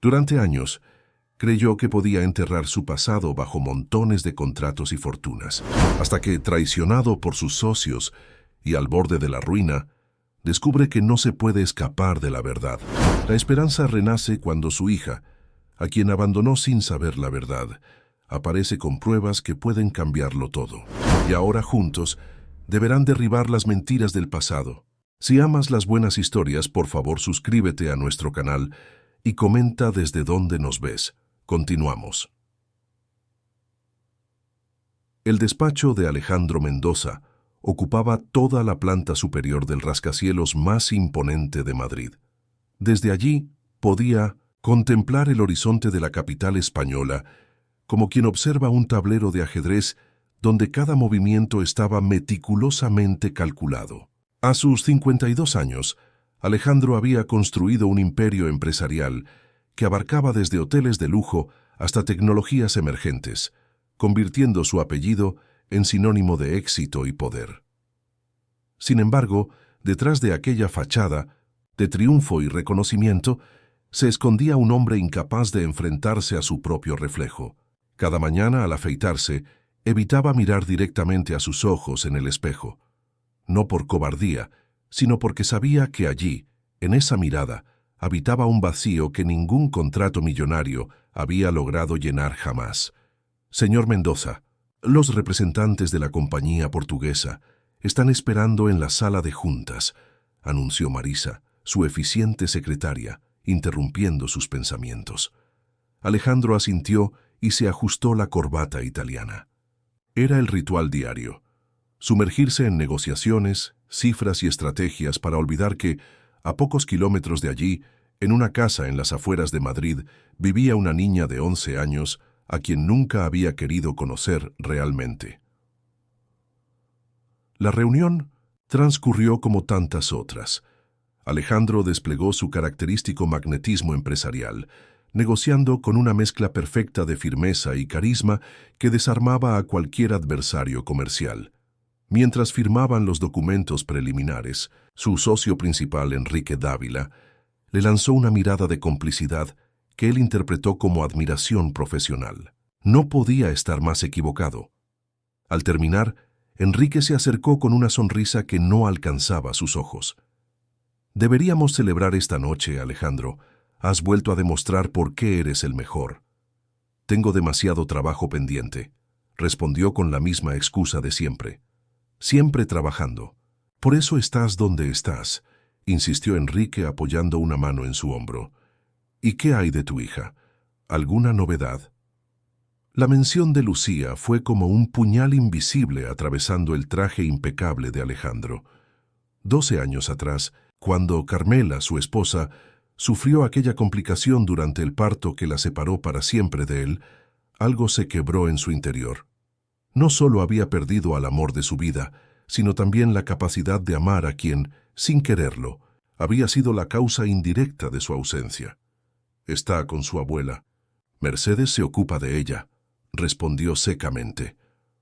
Durante años, creyó que podía enterrar su pasado bajo montones de contratos y fortunas, hasta que, traicionado por sus socios y al borde de la ruina, descubre que no se puede escapar de la verdad. La esperanza renace cuando su hija, a quien abandonó sin saber la verdad, aparece con pruebas que pueden cambiarlo todo. Y ahora juntos deberán derribar las mentiras del pasado. Si amas las buenas historias, por favor suscríbete a nuestro canal y comenta desde dónde nos ves. Continuamos. El despacho de Alejandro Mendoza ocupaba toda la planta superior del rascacielos más imponente de Madrid. Desde allí podía contemplar el horizonte de la capital española como quien observa un tablero de ajedrez donde cada movimiento estaba meticulosamente calculado. A sus 52 años, Alejandro había construido un imperio empresarial que abarcaba desde hoteles de lujo hasta tecnologías emergentes, convirtiendo su apellido en sinónimo de éxito y poder. Sin embargo, detrás de aquella fachada, de triunfo y reconocimiento, se escondía un hombre incapaz de enfrentarse a su propio reflejo. Cada mañana, al afeitarse, evitaba mirar directamente a sus ojos en el espejo, no por cobardía, sino porque sabía que allí, en esa mirada, habitaba un vacío que ningún contrato millonario había logrado llenar jamás. Señor Mendoza, los representantes de la compañía portuguesa están esperando en la sala de juntas, anunció Marisa, su eficiente secretaria, interrumpiendo sus pensamientos. Alejandro asintió y se ajustó la corbata italiana. Era el ritual diario: sumergirse en negociaciones, cifras y estrategias para olvidar que, a pocos kilómetros de allí, en una casa en las afueras de Madrid, vivía una niña de 11 años a quien nunca había querido conocer realmente. La reunión transcurrió como tantas otras. Alejandro desplegó su característico magnetismo empresarial, negociando con una mezcla perfecta de firmeza y carisma que desarmaba a cualquier adversario comercial. Mientras firmaban los documentos preliminares, su socio principal, Enrique Dávila, le lanzó una mirada de complicidad que él interpretó como admiración profesional. No podía estar más equivocado. Al terminar, Enrique se acercó con una sonrisa que no alcanzaba sus ojos. «Deberíamos celebrar esta noche, Alejandro. Has vuelto a demostrar por qué eres el mejor». «Tengo demasiado trabajo pendiente», respondió con la misma excusa de siempre. «Siempre trabajando. Por eso estás donde estás», insistió Enrique apoyando una mano en su hombro. «¿Y qué hay de tu hija? ¿Alguna novedad?» La mención de Lucía fue como un puñal invisible atravesando el traje impecable de Alejandro. 12 años atrás, cuando Carmela, su esposa, sufrió aquella complicación durante el parto que la separó para siempre de él, algo se quebró en su interior. No solo había perdido al amor de su vida, sino también la capacidad de amar a quien, sin quererlo, había sido la causa indirecta de su ausencia. «Está con su abuela. Mercedes se ocupa de ella», respondió secamente.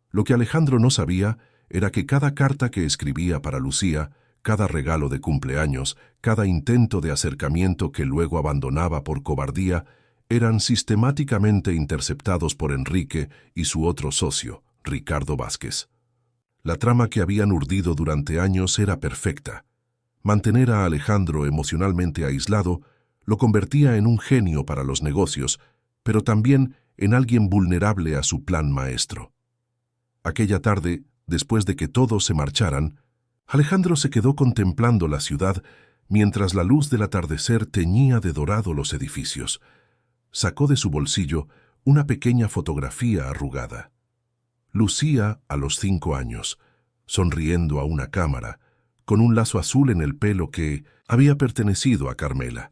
Lo que Alejandro no sabía era que cada carta que escribía para Lucía, cada regalo de cumpleaños, cada intento de acercamiento que luego abandonaba por cobardía, eran sistemáticamente interceptados por Enrique y su otro socio, Ricardo Vázquez. La trama que habían urdido durante años era perfecta. Mantener a Alejandro emocionalmente aislado lo convertía en un genio para los negocios, pero también en alguien vulnerable a su plan maestro. Aquella tarde, después de que todos se marcharan, Alejandro se quedó contemplando la ciudad mientras la luz del atardecer teñía de dorado los edificios. Sacó de su bolsillo una pequeña fotografía arrugada. Lucía a los 5 años, sonriendo a una cámara, con un lazo azul en el pelo que había pertenecido a Carmela.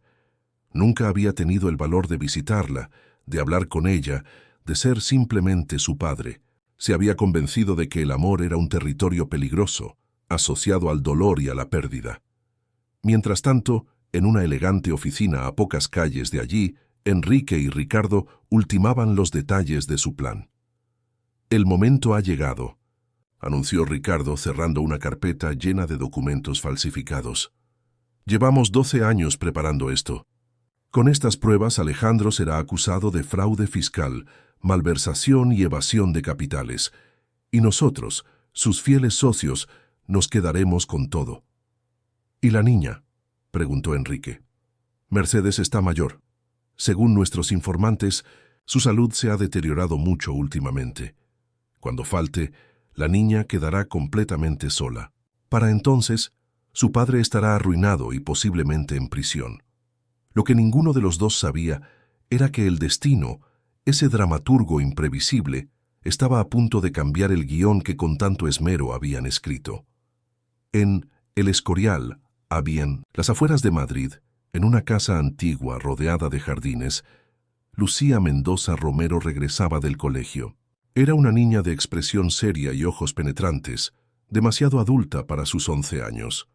Nunca había tenido el valor de visitarla, de hablar con ella, de ser simplemente su padre. Se había convencido de que el amor era un territorio peligroso, asociado al dolor y a la pérdida. Mientras tanto, en una elegante oficina a pocas calles de allí, Enrique y Ricardo ultimaban los detalles de su plan. «El momento ha llegado», anunció Ricardo cerrando una carpeta llena de documentos falsificados. «Llevamos 12 años preparando esto. Con estas pruebas, Alejandro será acusado de fraude fiscal, malversación y evasión de capitales. Y nosotros, sus fieles socios, nos quedaremos con todo. ¿Y la niña?, preguntó Enrique. Mercedes está mayor. Según nuestros informantes, su salud se ha deteriorado mucho últimamente. Cuando falte, la niña quedará completamente sola. Para entonces, su padre estará arruinado y posiblemente en prisión. Lo que ninguno de los dos sabía era que el destino, ese dramaturgo imprevisible, estaba a punto de cambiar el guión que con tanto esmero habían escrito. En El Escorial, a bien, las afueras de Madrid, en una casa antigua rodeada de jardines, Lucía Mendoza Romero regresaba del colegio. Era una niña de expresión seria y ojos penetrantes, demasiado adulta para sus 11 años.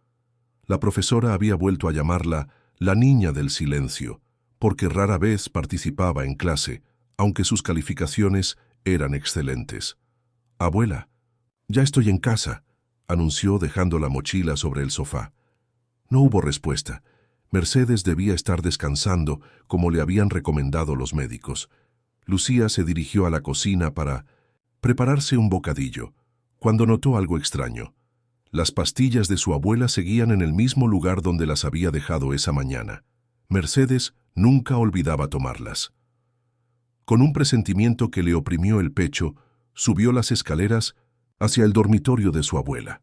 La profesora había vuelto a llamarla la niña del silencio, porque rara vez participaba en clase, aunque sus calificaciones eran excelentes. «Abuela, ya estoy en casa», anunció dejando la mochila sobre el sofá. No hubo respuesta. Mercedes debía estar descansando, como le habían recomendado los médicos. Lucía se dirigió a la cocina para prepararse un bocadillo, cuando notó algo extraño. Las pastillas de su abuela seguían en el mismo lugar donde las había dejado esa mañana. Mercedes nunca olvidaba tomarlas. Con un presentimiento que le oprimió el pecho, subió las escaleras hacia el dormitorio de su abuela.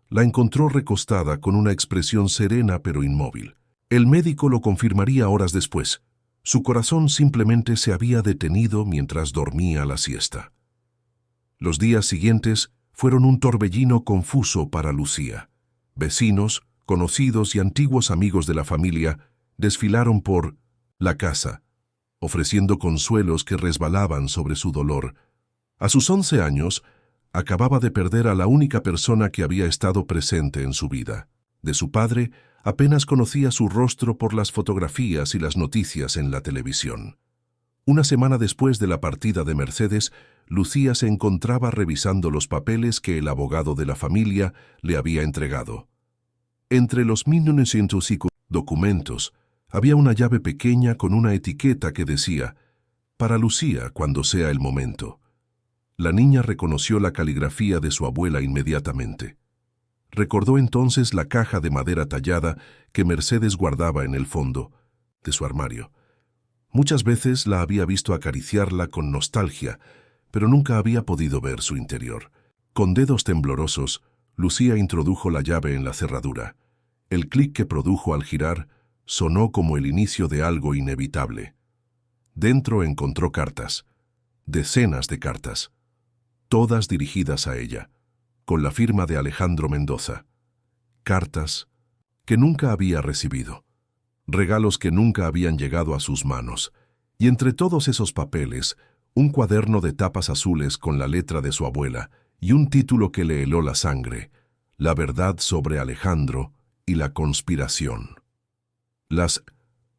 La encontró recostada con una expresión serena pero inmóvil. El médico lo confirmaría horas después. Su corazón simplemente se había detenido mientras dormía la siesta. Los días siguientes fueron un torbellino confuso para Lucía. Vecinos, conocidos y antiguos amigos de la familia desfilaron por la casa, ofreciendo consuelos que resbalaban sobre su dolor. A sus 11 años, acababa de perder a la única persona que había estado presente en su vida. De su padre, apenas conocía su rostro por las fotografías y las noticias en la televisión. Una semana después de la partida de Mercedes, Lucía se encontraba revisando los papeles que el abogado de la familia le había entregado. Entre los 1905 documentos, había una llave pequeña con una etiqueta que decía: «Para Lucía cuando sea el momento». La niña reconoció la caligrafía de su abuela inmediatamente. Recordó entonces la caja de madera tallada que Mercedes guardaba en el fondo de su armario. Muchas veces la había visto acariciarla con nostalgia, pero nunca había podido ver su interior. Con dedos temblorosos, Lucía introdujo la llave en la cerradura. El clic que produjo al girar sonó como el inicio de algo inevitable. Dentro encontró cartas, decenas de cartas, todas dirigidas a ella, con la firma de Alejandro Mendoza. Cartas que nunca había recibido, regalos que nunca habían llegado a sus manos, y entre todos esos papeles, un cuaderno de tapas azules con la letra de su abuela y un título que le heló la sangre: La verdad sobre Alejandro y la conspiración. Las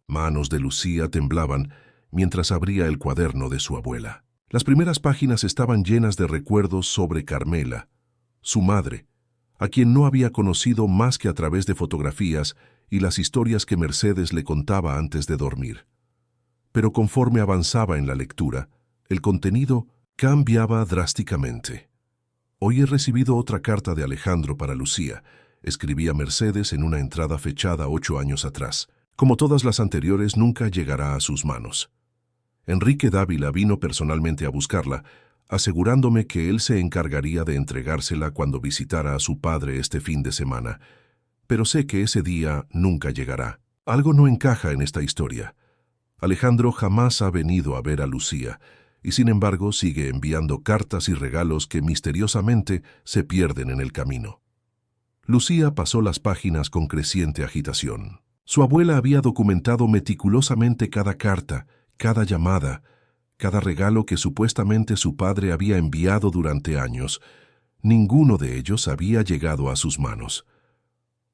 manos de Lucía temblaban mientras abría el cuaderno de su abuela. Las primeras páginas estaban llenas de recuerdos sobre Carmela, su madre, a quien no había conocido más que a través de fotografías y las historias que Mercedes le contaba antes de dormir. Pero conforme avanzaba en la lectura, el contenido cambiaba drásticamente. «Hoy he recibido otra carta de Alejandro para Lucía», escribía Mercedes en una entrada fechada 8 años atrás. «Como todas las anteriores, nunca llegará a sus manos. Enrique Dávila vino personalmente a buscarla, asegurándome que él se encargaría de entregársela cuando visitara a su padre este fin de semana. Pero sé que ese día nunca llegará. Algo no encaja en esta historia. Alejandro jamás ha venido a ver a Lucía, y sin embargo sigue enviando cartas y regalos que misteriosamente se pierden en el camino». Lucía pasó las páginas con creciente agitación. Su abuela había documentado meticulosamente cada carta, cada llamada, cada regalo que supuestamente su padre había enviado durante años. Ninguno de ellos había llegado a sus manos.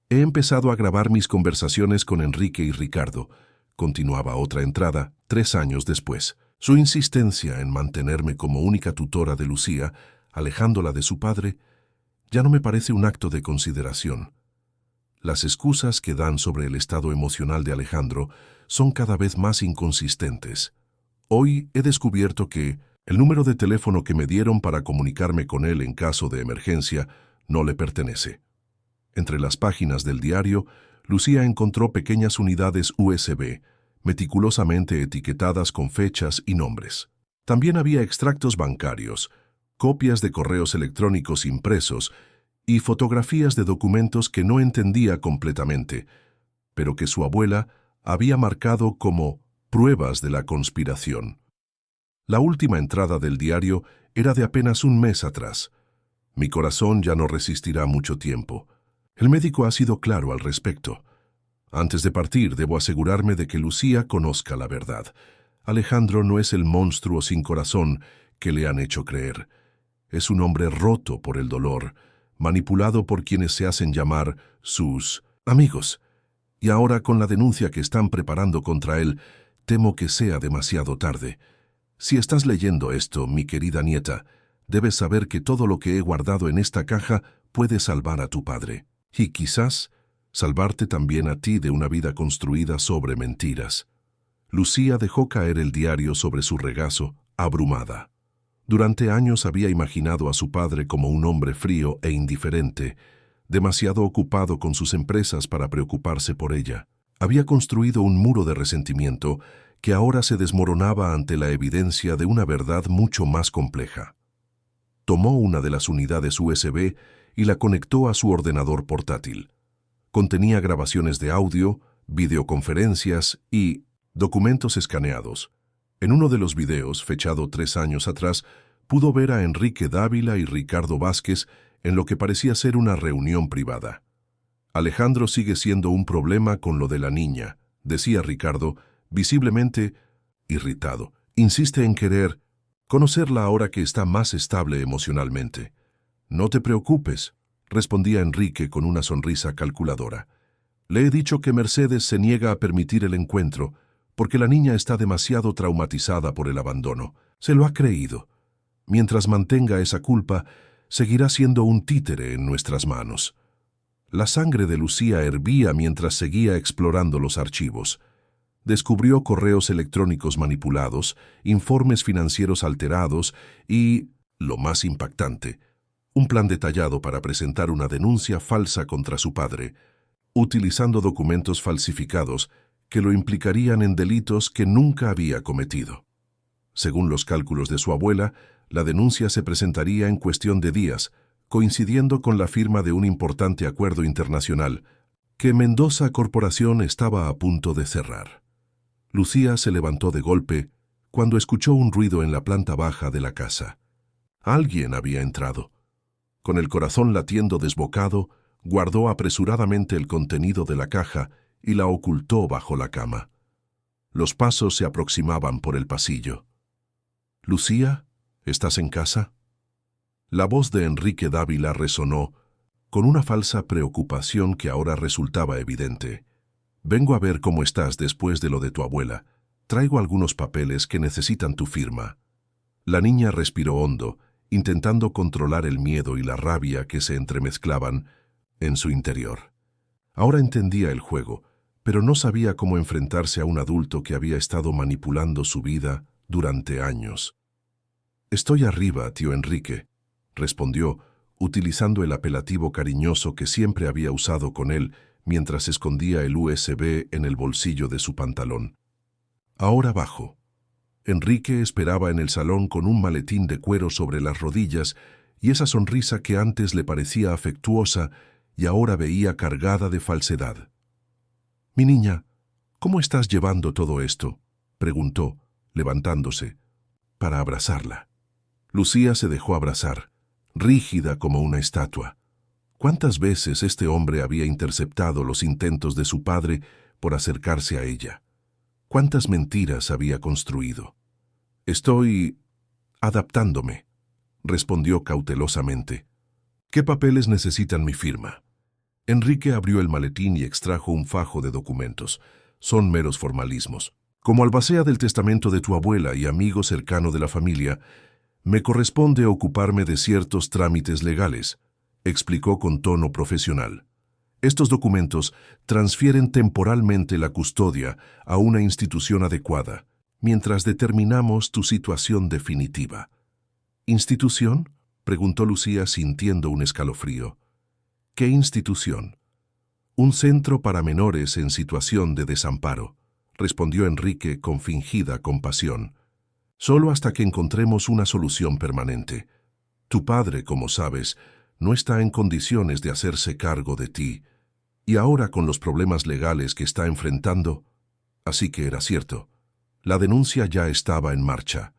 «He empezado a grabar mis conversaciones con Enrique y Ricardo», continuaba otra entrada 3 años después. Su insistencia en mantenerme como única tutora de Lucía, alejándola de su padre, ya no me parece un acto de consideración. Las excusas que dan sobre el estado emocional de Alejandro son cada vez más inconsistentes. Hoy he descubierto que el número de teléfono que me dieron para comunicarme con él en caso de emergencia no le pertenece. Entre las páginas del diario, Lucía encontró pequeñas unidades USB, meticulosamente etiquetadas con fechas y nombres. También había extractos bancarios, copias de correos electrónicos impresos y fotografías de documentos que no entendía completamente, pero que su abuela había marcado como pruebas de la conspiración. La última entrada del diario era de apenas un mes atrás. Mi corazón ya no resistirá mucho tiempo. El médico ha sido claro al respecto. Antes de partir, debo asegurarme de que Lucía conozca la verdad. Alejandro no es el monstruo sin corazón que le han hecho creer. Es un hombre roto por el dolor, manipulado por quienes se hacen llamar sus amigos. Y ahora, con la denuncia que están preparando contra él, temo que sea demasiado tarde. Si estás leyendo esto, mi querida nieta, debes saber que todo lo que he guardado en esta caja puede salvar a tu padre. Y quizás salvarte también a ti de una vida construida sobre mentiras. Lucía dejó caer el diario sobre su regazo, abrumada. Durante años había imaginado a su padre como un hombre frío e indiferente, demasiado ocupado con sus empresas para preocuparse por ella. Había construido un muro de resentimiento que ahora se desmoronaba ante la evidencia de una verdad mucho más compleja. Tomó una de las unidades USB y la conectó a su ordenador portátil. Contenía grabaciones de audio, videoconferencias y documentos escaneados. En uno de los videos, fechado 3 años atrás, pudo ver a Enrique Dávila y Ricardo Vázquez en lo que parecía ser una reunión privada. Alejandro sigue siendo un problema con lo de la niña, decía Ricardo, visiblemente irritado. Insiste en querer conocerla ahora que está más estable emocionalmente. No te preocupes, respondía Enrique con una sonrisa calculadora. Le he dicho que Mercedes se niega a permitir el encuentro porque la niña está demasiado traumatizada por el abandono. Se lo ha creído. Mientras mantenga esa culpa, seguirá siendo un títere en nuestras manos. La sangre de Lucía hervía mientras seguía explorando los archivos. Descubrió correos electrónicos manipulados, informes financieros alterados y, lo más impactante, un plan detallado para presentar una denuncia falsa contra su padre, utilizando documentos falsificados que lo implicarían en delitos que nunca había cometido. Según los cálculos de su abuela, la denuncia se presentaría en cuestión de días, coincidiendo con la firma de un importante acuerdo internacional que Mendoza Corporación estaba a punto de cerrar. Lucía se levantó de golpe cuando escuchó un ruido en la planta baja de la casa. Alguien había entrado. Con el corazón latiendo desbocado, guardó apresuradamente el contenido de la caja y la ocultó bajo la cama. Los pasos se aproximaban por el pasillo. «Lucía, ¿estás en casa?» La voz de Enrique Dávila resonó, con una falsa preocupación que ahora resultaba evidente. «Vengo a ver cómo estás después de lo de tu abuela. Traigo algunos papeles que necesitan tu firma». La niña respiró hondo, intentando controlar el miedo y la rabia que se entremezclaban en su interior. Ahora entendía el juego, pero no sabía cómo enfrentarse a un adulto que había estado manipulando su vida durante años. «Estoy arriba, tío Enrique», respondió, utilizando el apelativo cariñoso que siempre había usado con él mientras escondía el USB en el bolsillo de su pantalón. «Ahora bajo». Enrique esperaba en el salón con un maletín de cuero sobre las rodillas y esa sonrisa que antes le parecía afectuosa y ahora veía cargada de falsedad. «Mi niña, ¿cómo estás llevando todo esto?», preguntó, levantándose, para abrazarla. Lucía se dejó abrazar, rígida como una estatua. ¿Cuántas veces este hombre había interceptado los intentos de su padre por acercarse a ella? ¿Cuántas mentiras había construido? «Estoy adaptándome», respondió cautelosamente. «¿Qué papeles necesitan mi firma?» Enrique abrió el maletín y extrajo un fajo de documentos. Son meros formalismos. Como albacea del testamento de tu abuela y amigo cercano de la familia, me corresponde ocuparme de ciertos trámites legales, explicó con tono profesional. Estos documentos transfieren temporalmente la custodia a una institución adecuada, mientras determinamos tu situación definitiva. ¿Institución?, preguntó Lucía sintiendo un escalofrío. ¿Qué institución? Un centro para menores en situación de desamparo, respondió Enrique con fingida compasión. Solo hasta que encontremos una solución permanente. Tu padre, como sabes, no está en condiciones de hacerse cargo de ti, y ahora con los problemas legales que está enfrentando, así que era cierto, la denuncia ya estaba en marcha.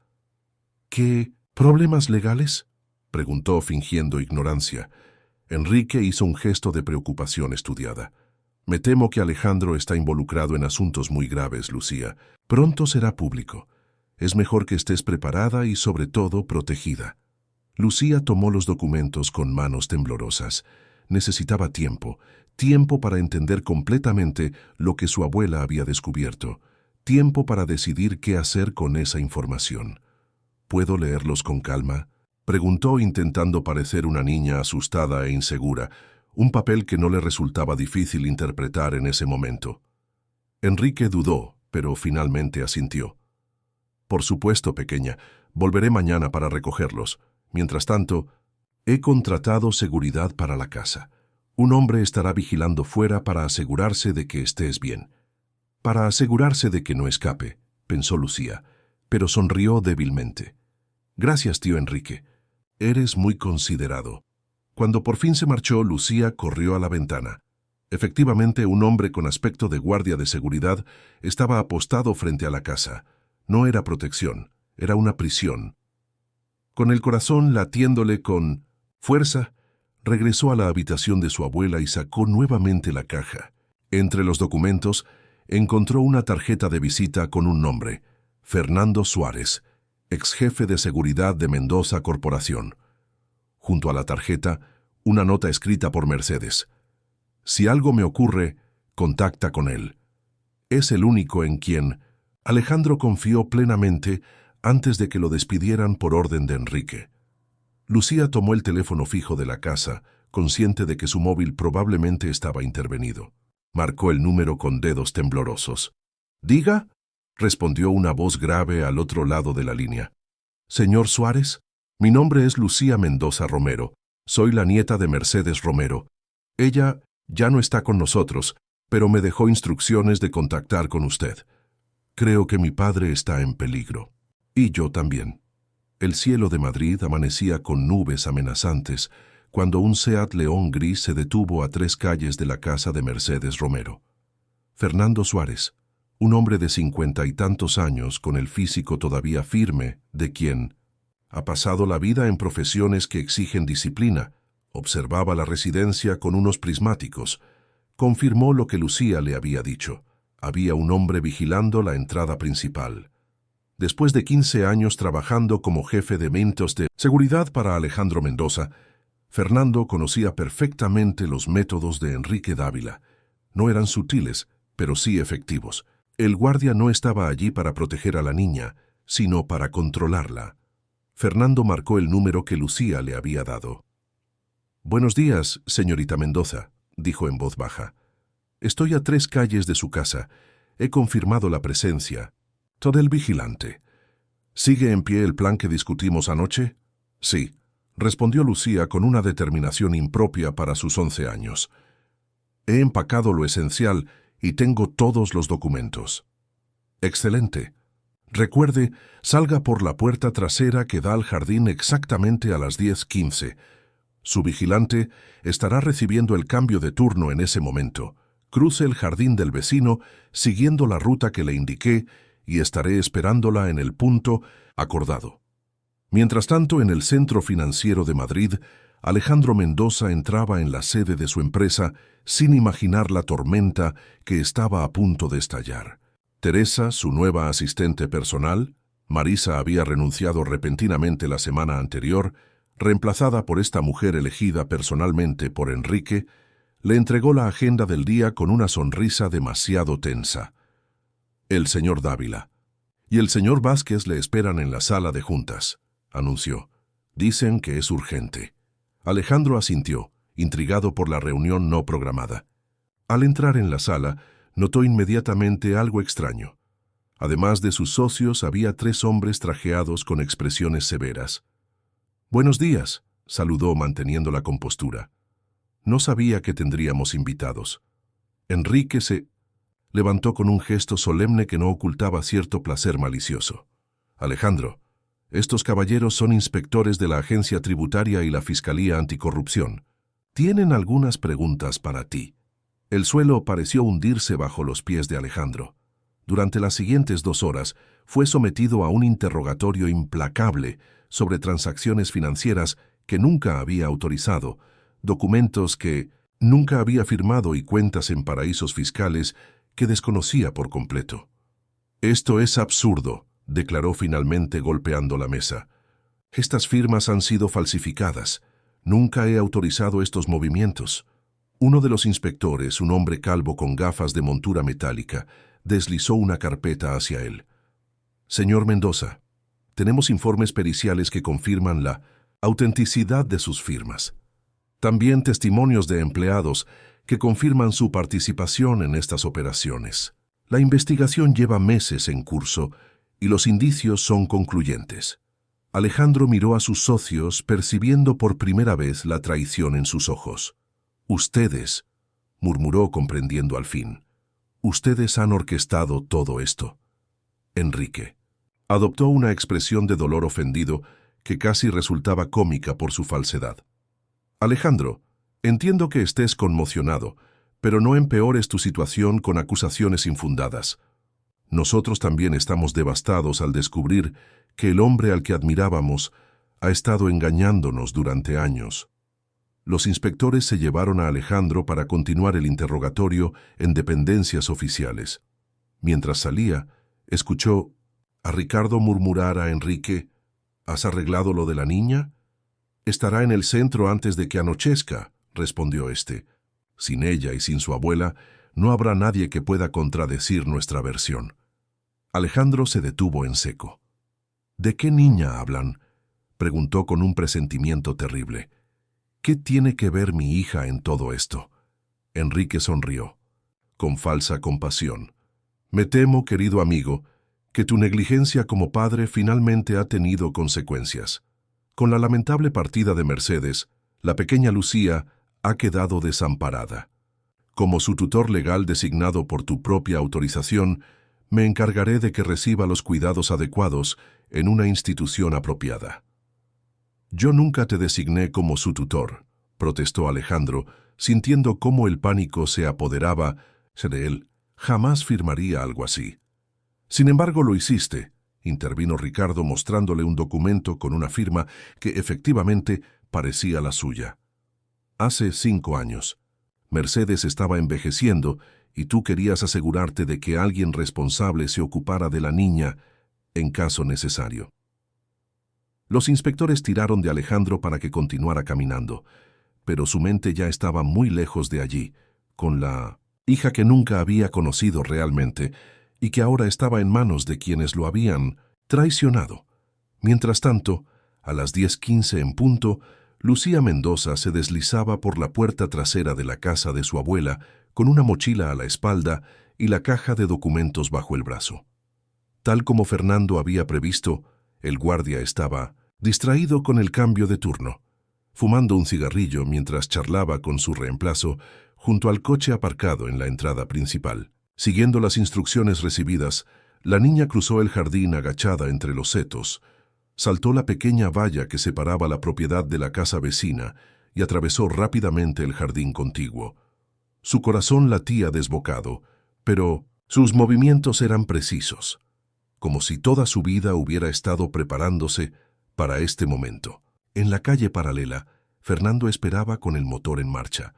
¿Qué problemas legales?, preguntó fingiendo ignorancia. Enrique hizo un gesto de preocupación estudiada. Me temo que Alejandro está involucrado en asuntos muy graves, Lucía. Pronto será público. Es mejor que estés preparada y, sobre todo, protegida. Lucía tomó los documentos con manos temblorosas. Necesitaba tiempo para entender completamente lo que su abuela había descubierto, tiempo para decidir qué hacer con esa información. ¿Puedo leerlos con calma?, preguntó intentando parecer una niña asustada e insegura, un papel que no le resultaba difícil interpretar en ese momento. Enrique dudó, pero finalmente asintió. Por supuesto, pequeña, volveré mañana para recogerlos. Mientras tanto, he contratado seguridad para la casa. Un hombre estará vigilando fuera para asegurarse de que estés bien. Para asegurarse de que no escape, pensó Lucía, pero sonrió débilmente. Gracias, tío Enrique. Eres muy considerado. Cuando por fin se marchó, Lucía corrió a la ventana. Efectivamente, un hombre con aspecto de guardia de seguridad estaba apostado frente a la casa. No era protección, era una prisión. Con el corazón latiéndole con fuerza, regresó a la habitación de su abuela y sacó nuevamente la caja. Entre los documentos, encontró una tarjeta de visita con un nombre: Fernando Suárez, ex jefe de seguridad de Mendoza Corporación. Junto a la tarjeta, una nota escrita por Mercedes. Si algo me ocurre, contacta con él. Es el único en quien Alejandro confió plenamente antes de que lo despidieran por orden de Enrique. Lucía tomó el teléfono fijo de la casa, consciente de que su móvil probablemente estaba intervenido. Marcó el número con dedos temblorosos. «¿Diga?», respondió una voz grave al otro lado de la línea. «Señor Suárez, mi nombre es Lucía Mendoza Romero. Soy la nieta de Mercedes Romero. Ella ya no está con nosotros, pero me dejó instrucciones de contactar con usted. Creo que mi padre está en peligro. Y yo también». El cielo de Madrid amanecía con nubes amenazantes cuando un Seat León gris se detuvo a 3 calles de la casa de Mercedes Romero. Fernando Suárez, un hombre de 50 y tantos años con el físico todavía firme de quien ha pasado la vida en profesiones que exigen disciplina, observaba la residencia con unos prismáticos. Confirmó lo que Lucía le había dicho. Había un hombre vigilando la entrada principal. Después de 15 años trabajando como jefe de eventos de seguridad para Alejandro Mendoza, Fernando conocía perfectamente los métodos de Enrique Dávila. No eran sutiles, pero sí efectivos. El guardia no estaba allí para proteger a la niña, sino para controlarla. Fernando marcó el número que Lucía le había dado. «Buenos días, señorita Mendoza», dijo en voz baja. «Estoy a 3 calles de su casa. He confirmado la presencia del vigilante. ¿Sigue en pie el plan que discutimos anoche?» «Sí», respondió Lucía con una determinación impropia para sus 11 años. «He empacado lo esencial y tengo todos los documentos». «Excelente. Recuerde, salga por la puerta trasera que da al jardín exactamente a las 10:15. Su vigilante estará recibiendo el cambio de turno en ese momento. Cruce el jardín del vecino siguiendo la ruta que le indiqué y estaré esperándola en el punto acordado». Mientras tanto, en el Centro Financiero de Madrid, Alejandro Mendoza entraba en la sede de su empresa sin imaginar la tormenta que estaba a punto de estallar. Teresa, su nueva asistente personal, Marisa había renunciado repentinamente la semana anterior, reemplazada por esta mujer elegida personalmente por Enrique, le entregó la agenda del día con una sonrisa demasiado tensa. «El señor Dávila y el señor Vázquez le esperan en la sala de juntas», anunció. «Dicen que es urgente». Alejandro asintió, intrigado por la reunión no programada. Al entrar en la sala, notó inmediatamente algo extraño. Además de sus socios, había 3 hombres trajeados con expresiones severas. «Buenos días», saludó manteniendo la compostura. «No sabía que tendríamos invitados». Enrique se levantó con un gesto solemne que no ocultaba cierto placer malicioso. «Alejandro, estos caballeros son inspectores de la Agencia Tributaria y la Fiscalía Anticorrupción. Tienen algunas preguntas para ti». El suelo pareció hundirse bajo los pies de Alejandro. Durante las siguientes 2 horas fue sometido a un interrogatorio implacable sobre transacciones financieras que nunca había autorizado, documentos que nunca había firmado y cuentas en paraísos fiscales que desconocía por completo. «Esto es absurdo», declaró finalmente golpeando la mesa. «Estas firmas han sido falsificadas. Nunca he autorizado estos movimientos». Uno de los inspectores, un hombre calvo con gafas de montura metálica, deslizó una carpeta hacia él. «Señor Mendoza, tenemos informes periciales que confirman la autenticidad de sus firmas. También testimonios de empleados que confirman su participación en estas operaciones. La investigación lleva meses en curso y los indicios son concluyentes». Alejandro miró a sus socios percibiendo por primera vez la traición en sus ojos. «Ustedes», murmuró comprendiendo al fin, «ustedes han orquestado todo esto». Enrique adoptó una expresión de dolor ofendido que casi resultaba cómica por su falsedad. «Alejandro, entiendo que estés conmocionado, pero no empeores tu situación con acusaciones infundadas. Nosotros también estamos devastados al descubrir que el hombre al que admirábamos ha estado engañándonos durante años». Los inspectores se llevaron a Alejandro para continuar el interrogatorio en dependencias oficiales. Mientras salía, escuchó a Ricardo murmurar a Enrique: «¿Has arreglado lo de la niña?». «Estará en el centro antes de que anochezca», respondió éste. «Sin ella y sin su abuela, no habrá nadie que pueda contradecir nuestra versión». Alejandro se detuvo en seco. «¿De qué niña hablan?», preguntó con un presentimiento terrible. «¿Qué tiene que ver mi hija en todo esto?». Enrique sonrió, con falsa compasión. «Me temo, querido amigo, que tu negligencia como padre finalmente ha tenido consecuencias. Con la lamentable partida de Mercedes, la pequeña Lucía ha quedado desamparada. Como su tutor legal designado por tu propia autorización, me encargaré de que reciba los cuidados adecuados en una institución apropiada». «Yo nunca te designé como su tutor», protestó Alejandro, sintiendo cómo el pánico se apoderaba de él. «Jamás firmaría algo así». «Sin embargo, lo hiciste», intervino Ricardo mostrándole un documento con una firma que efectivamente parecía la suya. «Hace 5 años. Mercedes estaba envejeciendo y tú querías asegurarte de que alguien responsable se ocupara de la niña en caso necesario». Los inspectores tiraron de Alejandro para que continuara caminando, pero su mente ya estaba muy lejos de allí, con la hija que nunca había conocido realmente y que ahora estaba en manos de quienes lo habían traicionado. Mientras tanto, a las 10:15 en punto, Lucía Mendoza se deslizaba por la puerta trasera de la casa de su abuela con una mochila a la espalda y la caja de documentos bajo el brazo. Tal como Fernando había previsto, el guardia estaba distraído con el cambio de turno, fumando un cigarrillo mientras charlaba con su reemplazo junto al coche aparcado en la entrada principal. Siguiendo las instrucciones recibidas, la niña cruzó el jardín agachada entre los setos, saltó la pequeña valla que separaba la propiedad de la casa vecina y atravesó rápidamente el jardín contiguo. Su corazón latía desbocado, pero sus movimientos eran precisos, como si toda su vida hubiera estado preparándose para este momento. En la calle paralela, Fernando esperaba con el motor en marcha.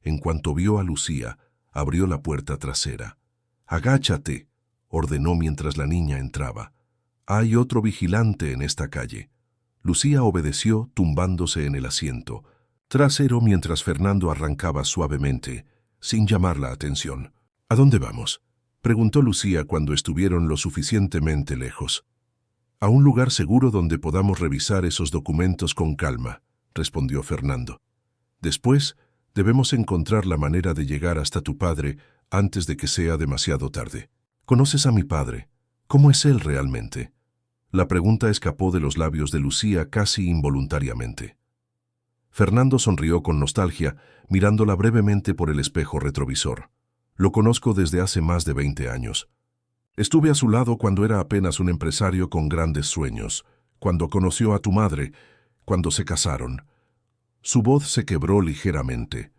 En cuanto vio a Lucía, abrió la puerta trasera. «Agáchate», ordenó mientras la niña entraba. «Hay otro vigilante en esta calle». Lucía obedeció tumbándose en el asiento trasero mientras Fernando arrancaba suavemente, sin llamar la atención. «¿A dónde vamos?», preguntó Lucía cuando estuvieron lo suficientemente lejos. «A un lugar seguro donde podamos revisar esos documentos con calma», respondió Fernando. Después, Debemos encontrar la manera de llegar hasta tu padre antes de que sea demasiado tarde. ¿Conoces a mi padre? ¿Cómo es él realmente? La pregunta escapó de los labios de Lucía casi involuntariamente. Fernando sonrió con nostalgia, mirándola brevemente por el espejo retrovisor. Lo conozco desde hace más de 20 años. Estuve a su lado cuando era apenas un empresario con grandes sueños, cuando conoció a tu madre, cuando se casaron. Su voz se quebró ligeramente.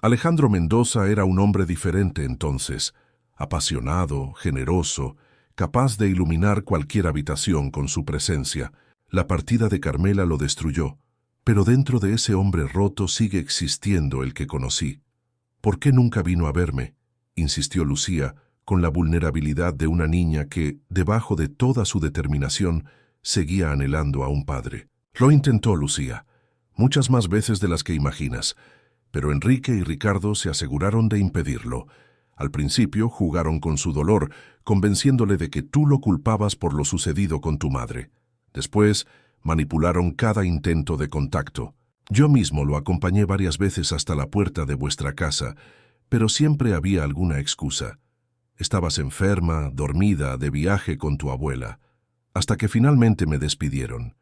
Alejandro Mendoza era un hombre diferente entonces, apasionado, generoso, capaz de iluminar cualquier habitación con su presencia. La partida de Carmela lo destruyó, pero dentro de ese hombre roto sigue existiendo el que conocí. ¿Por qué nunca vino a verme?, insistió Lucía, con la vulnerabilidad de una niña que, debajo de toda su determinación, seguía anhelando a un padre. Lo intentó Lucía, muchas más veces de las que imaginas, pero Enrique y Ricardo se aseguraron de impedirlo. Al principio jugaron con su dolor, convenciéndole de que tú lo culpabas por lo sucedido con tu madre. Después, manipularon cada intento de contacto. Yo mismo lo acompañé varias veces hasta la puerta de vuestra casa, pero siempre había alguna excusa. Estabas enferma, dormida, de viaje con tu abuela, hasta que finalmente me despidieron.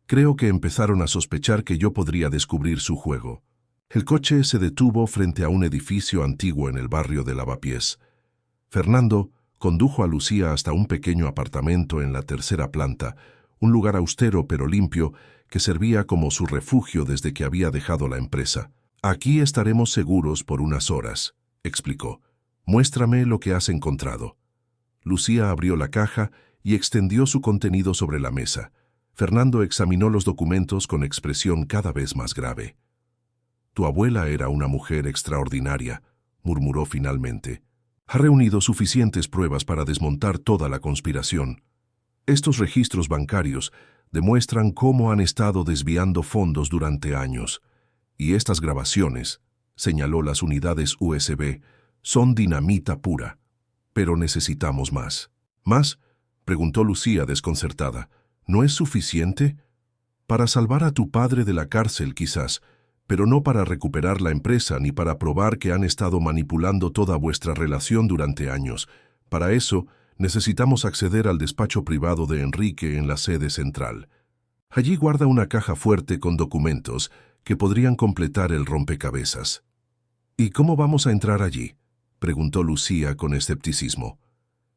Creo que empezaron a sospechar que yo podría descubrir su juego. El coche se detuvo frente a un edificio antiguo en el barrio de Lavapiés. Fernando condujo a Lucía hasta un pequeño apartamento en la tercera planta, un lugar austero pero limpio que servía como su refugio desde que había dejado la empresa. «Aquí estaremos seguros por unas horas», explicó. «Muéstrame lo que has encontrado». Lucía abrió la caja y extendió su contenido sobre la mesa. Fernando examinó los documentos con expresión cada vez más grave. «Tu abuela era una mujer extraordinaria», murmuró finalmente. «Ha reunido suficientes pruebas para desmontar toda la conspiración. Estos registros bancarios demuestran cómo han estado desviando fondos durante años. Y estas grabaciones», señaló las unidades USB, «son dinamita pura. Pero necesitamos más». «¿Más?», preguntó Lucía desconcertada. «¿No es suficiente? Para salvar a tu padre de la cárcel quizás, pero no para recuperar la empresa ni para probar que han estado manipulando toda vuestra relación durante años. Para eso, necesitamos acceder al despacho privado de Enrique en la sede central. Allí guarda una caja fuerte con documentos que podrían completar el rompecabezas». «¿Y cómo vamos a entrar allí?», preguntó Lucía con escepticismo.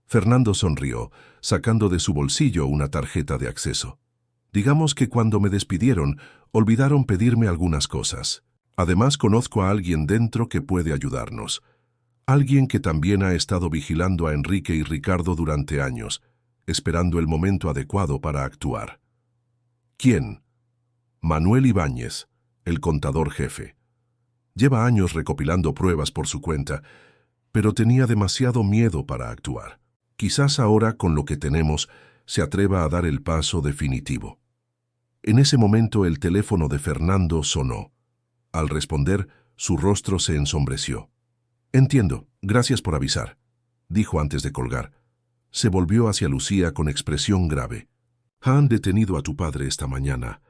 Fernando sonrió, sacando de su bolsillo una tarjeta de acceso. «Digamos que cuando me despidieron, olvidaron pedirme algunas cosas. Además, conozco a alguien dentro que puede ayudarnos. Alguien que también ha estado vigilando a Enrique y Ricardo durante años, esperando el momento adecuado para actuar». «¿Quién?». «Manuel Ibáñez, el contador jefe. Lleva años recopilando pruebas por su cuenta, pero tenía demasiado miedo para actuar. Quizás ahora, con lo que tenemos, se atreva a dar el paso definitivo». En ese momento el teléfono de Fernando sonó. Al responder, su rostro se ensombreció. «Entiendo, gracias por avisar», dijo antes de colgar. Se volvió hacia Lucía con expresión grave. «Han detenido a tu padre esta mañana.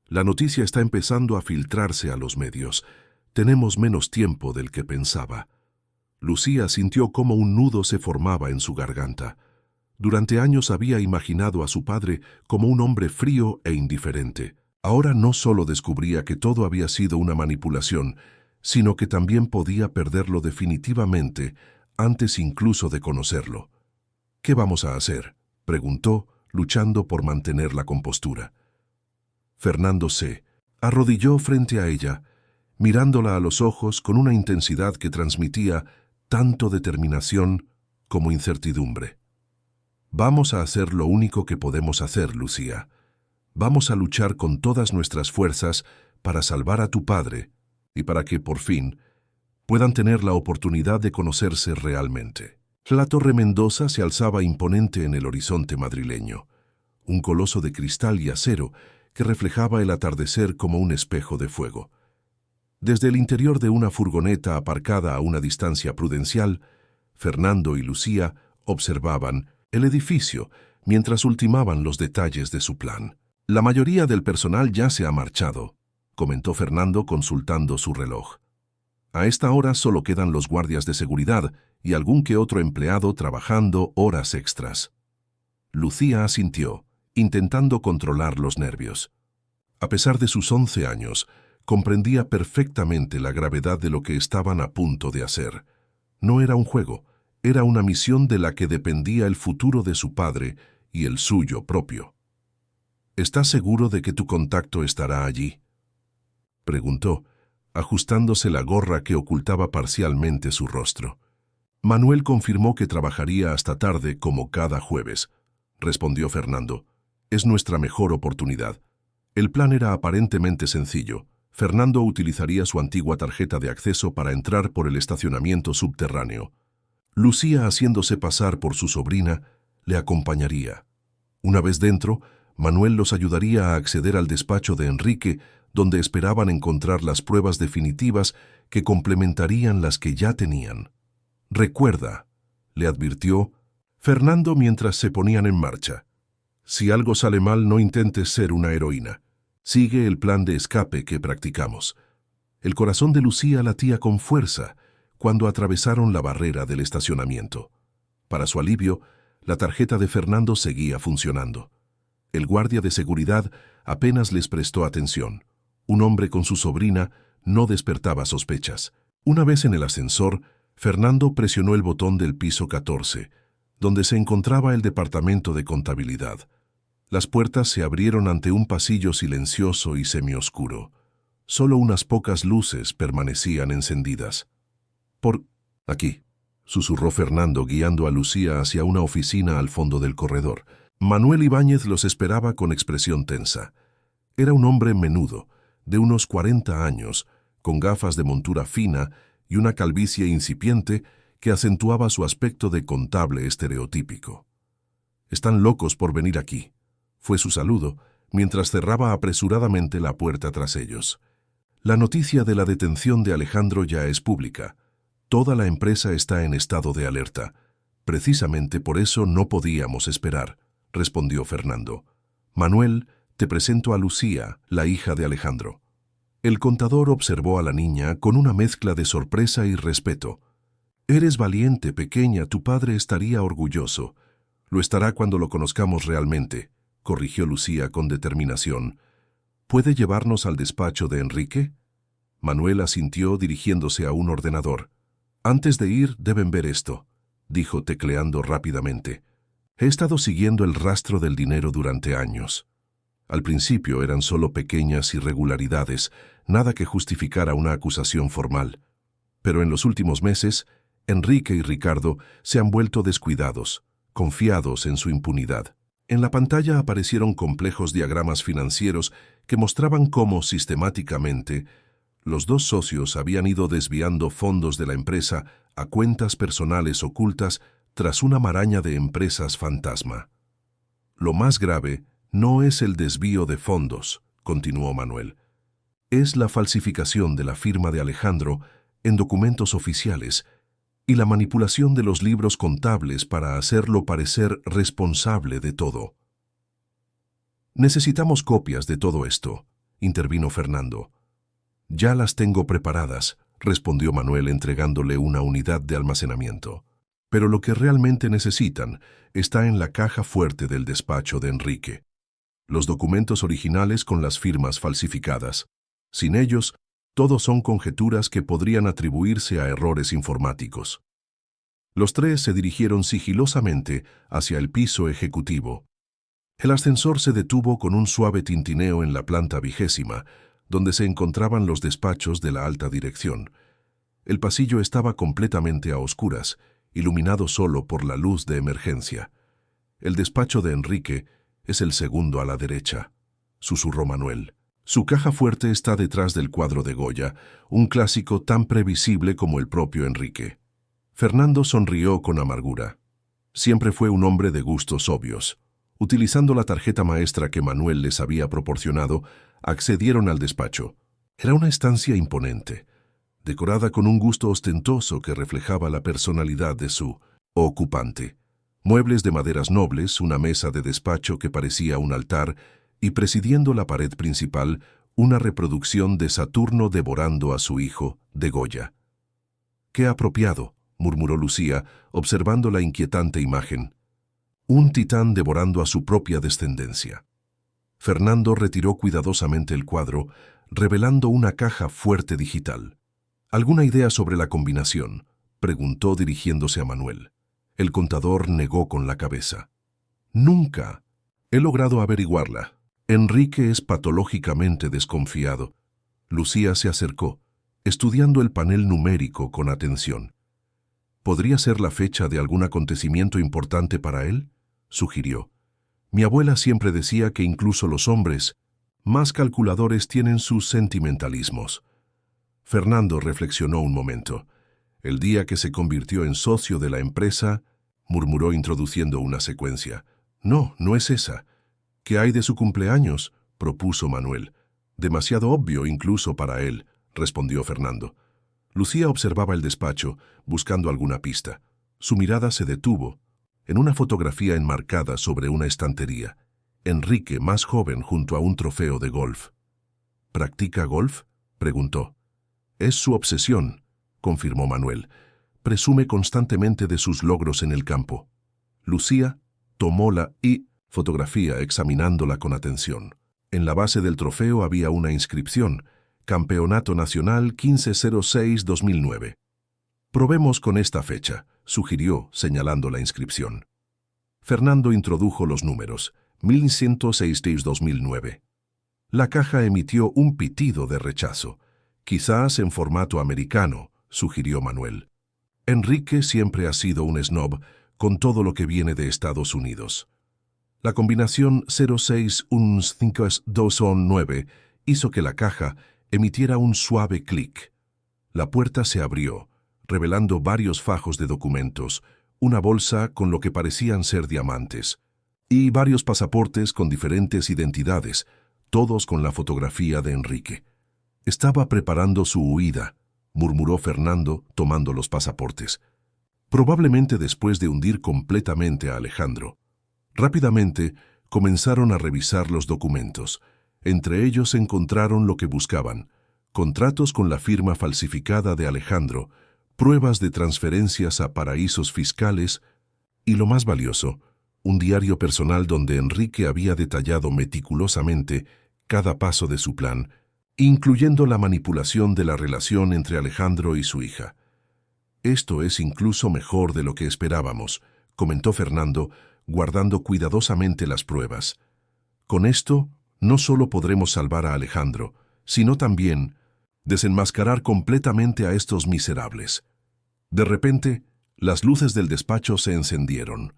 La noticia está empezando a filtrarse a los medios. Tenemos menos tiempo del que pensaba». Lucía sintió cómo un nudo se formaba en su garganta. Durante años había imaginado a su padre como un hombre frío e indiferente. Ahora no solo descubría que todo había sido una manipulación, sino que también podía perderlo definitivamente antes incluso de conocerlo. «¿Qué vamos a hacer?», preguntó, luchando por mantener la compostura. Fernando se arrodilló frente a ella, mirándola a los ojos con una intensidad que transmitía tanto determinación como incertidumbre. «Vamos a hacer lo único que podemos hacer, Lucía. Vamos a luchar con todas nuestras fuerzas para salvar a tu padre y para que, por fin, puedan tener la oportunidad de conocerse realmente». La Torre Mendoza se alzaba imponente en el horizonte madrileño, un coloso de cristal y acero que reflejaba el atardecer como un espejo de fuego. Desde el interior de una furgoneta aparcada a una distancia prudencial, Fernando y Lucía observaban el edificio mientras ultimaban los detalles de su plan. «La mayoría del personal ya se ha marchado», comentó Fernando consultando su reloj. A esta hora solo quedan los guardias de seguridad y algún que otro empleado trabajando horas extras. Lucía asintió, intentando controlar los nervios. A pesar de sus 11 años, comprendía perfectamente la gravedad de lo que estaban a punto de hacer. No era un juego, era una misión de la que dependía el futuro de su padre y el suyo propio. ¿Estás seguro de que tu contacto estará allí?, preguntó, ajustándose la gorra que ocultaba parcialmente su rostro. Manuel confirmó que trabajaría hasta tarde como cada jueves, respondió Fernando. Es nuestra mejor oportunidad. El plan era aparentemente sencillo. Fernando utilizaría su antigua tarjeta de acceso para entrar por el estacionamiento subterráneo. Lucía, haciéndose pasar por su sobrina, le acompañaría. Una vez dentro, Manuel los ayudaría a acceder al despacho de Enrique, donde esperaban encontrar las pruebas definitivas que complementarían las que ya tenían. «Recuerda», le advirtió Fernando mientras se ponían en marcha. «Si algo sale mal, no intentes ser una heroína. Sigue el plan de escape que practicamos». El corazón de Lucía latía con fuerza cuando atravesaron la barrera del estacionamiento. Para su alivio, la tarjeta de Fernando seguía funcionando. El guardia de seguridad apenas les prestó atención. Un hombre con su sobrina no despertaba sospechas. Una vez en el ascensor, Fernando presionó el botón del piso 14, donde se encontraba el departamento de contabilidad. Las puertas se abrieron ante un pasillo silencioso y semioscuro. Solo unas pocas luces permanecían encendidas. «Por aquí», susurró Fernando, guiando a Lucía hacia una oficina al fondo del corredor. Manuel Ibáñez los esperaba con expresión tensa. Era un hombre menudo, de unos 40 años, con gafas de montura fina y una calvicie incipiente que acentuaba su aspecto de contable estereotípico. «Están locos por venir aquí», fue su saludo, mientras cerraba apresuradamente la puerta tras ellos. «La noticia de la detención de Alejandro ya es pública. Toda la empresa está en estado de alerta. Precisamente por eso no podíamos esperar», respondió Fernando. «Manuel, te presento a Lucía, la hija de Alejandro». El contador observó a la niña con una mezcla de sorpresa y respeto. «Eres valiente, pequeña, tu padre estaría orgulloso. Lo estará cuando lo conozcamos realmente», corrigió Lucía con determinación. «¿Puede llevarnos al despacho de Enrique?». Manuel asintió dirigiéndose a un ordenador. «Antes de ir, deben ver esto», dijo tecleando rápidamente. «He estado siguiendo el rastro del dinero durante años. Al principio eran solo pequeñas irregularidades, nada que justificara una acusación formal. Pero en los últimos meses, Enrique y Ricardo se han vuelto descuidados, confiados en su impunidad». En la pantalla aparecieron complejos diagramas financieros que mostraban cómo, sistemáticamente, los dos socios habían ido desviando fondos de la empresa a cuentas personales ocultas tras una maraña de empresas fantasma. «Lo más grave no es el desvío de fondos», continuó Manuel. «Es la falsificación de la firma de Alejandro en documentos oficiales y la manipulación de los libros contables para hacerlo parecer responsable de todo». «Necesitamos copias de todo esto», intervino Fernando. «Ya las tengo preparadas», respondió Manuel entregándole una unidad de almacenamiento. «Pero lo que realmente necesitan está en la caja fuerte del despacho de Enrique. Los documentos originales con las firmas falsificadas. Sin ellos, todo son conjeturas que podrían atribuirse a errores informáticos». Los tres se dirigieron sigilosamente hacia el piso ejecutivo. El ascensor se detuvo con un suave tintineo en la planta 20ª, donde se encontraban los despachos de la alta dirección. El pasillo estaba completamente a oscuras, iluminado solo por la luz de emergencia. «El despacho de Enrique es el segundo a la derecha», susurró Manuel. «Su caja fuerte está detrás del cuadro de Goya, un clásico tan previsible como el propio Enrique». Fernando sonrió con amargura. Siempre fue un hombre de gustos obvios. Utilizando la tarjeta maestra que Manuel les había proporcionado, accedieron al despacho. Era una estancia imponente, decorada con un gusto ostentoso que reflejaba la personalidad de su ocupante. Muebles de maderas nobles, una mesa de despacho que parecía un altar y presidiendo la pared principal, una reproducción de Saturno devorando a su hijo, de Goya. «Qué apropiado», murmuró Lucía, observando la inquietante imagen. Un titán devorando a su propia descendencia. Fernando retiró cuidadosamente el cuadro, revelando una caja fuerte digital. ¿Alguna idea sobre la combinación?, preguntó dirigiéndose a Manuel. El contador negó con la cabeza. «Nunca. He logrado averiguarla. Enrique es patológicamente desconfiado». Lucía se acercó, estudiando el panel numérico con atención. «¿Podría ser la fecha de algún acontecimiento importante para él?», sugirió. «Mi abuela siempre decía que incluso los hombres más calculadores tienen sus sentimentalismos». Fernando reflexionó un momento. «El día que se convirtió en socio de la empresa», murmuró introduciendo una secuencia. «No, no es esa». «¿Qué hay de su cumpleaños?», propuso Manuel. «Demasiado obvio incluso para él», respondió Fernando. Lucía observaba el despacho, buscando alguna pista. Su mirada se detuvo en una fotografía enmarcada sobre una estantería. Enrique, más joven, junto a un trofeo de golf. «¿Practica golf?», preguntó. «Es su obsesión», confirmó Manuel. «Presume constantemente de sus logros en el campo». Lucía tomó la fotografía examinándola con atención. En la base del trofeo había una inscripción: Campeonato Nacional 1506-2009. «Probemos con esta fecha», sugirió, señalando la inscripción. Fernando introdujo los números: 1106-2009. La caja emitió un pitido de rechazo. «Quizás en formato americano», sugirió Manuel. «Enrique siempre ha sido un snob con todo lo que viene de Estados Unidos». La combinación 061529 hizo que la caja emitiera un suave clic. La puerta se abrió, revelando varios fajos de documentos, una bolsa con lo que parecían ser diamantes, y varios pasaportes con diferentes identidades, todos con la fotografía de Enrique. «Estaba preparando su huida», murmuró Fernando, tomando los pasaportes. «Probablemente después de hundir completamente a Alejandro». Rápidamente comenzaron a revisar los documentos. Entre ellos encontraron lo que buscaban: contratos con la firma falsificada de Alejandro, pruebas de transferencias a paraísos fiscales y, lo más valioso, un diario personal donde Enrique había detallado meticulosamente cada paso de su plan, incluyendo la manipulación de la relación entre Alejandro y su hija. «Esto es incluso mejor de lo que esperábamos», comentó Fernando, guardando cuidadosamente las pruebas. «Con esto, no solo podremos salvar a Alejandro, sino también desenmascarar completamente a estos miserables». De repente, las luces del despacho se encendieron.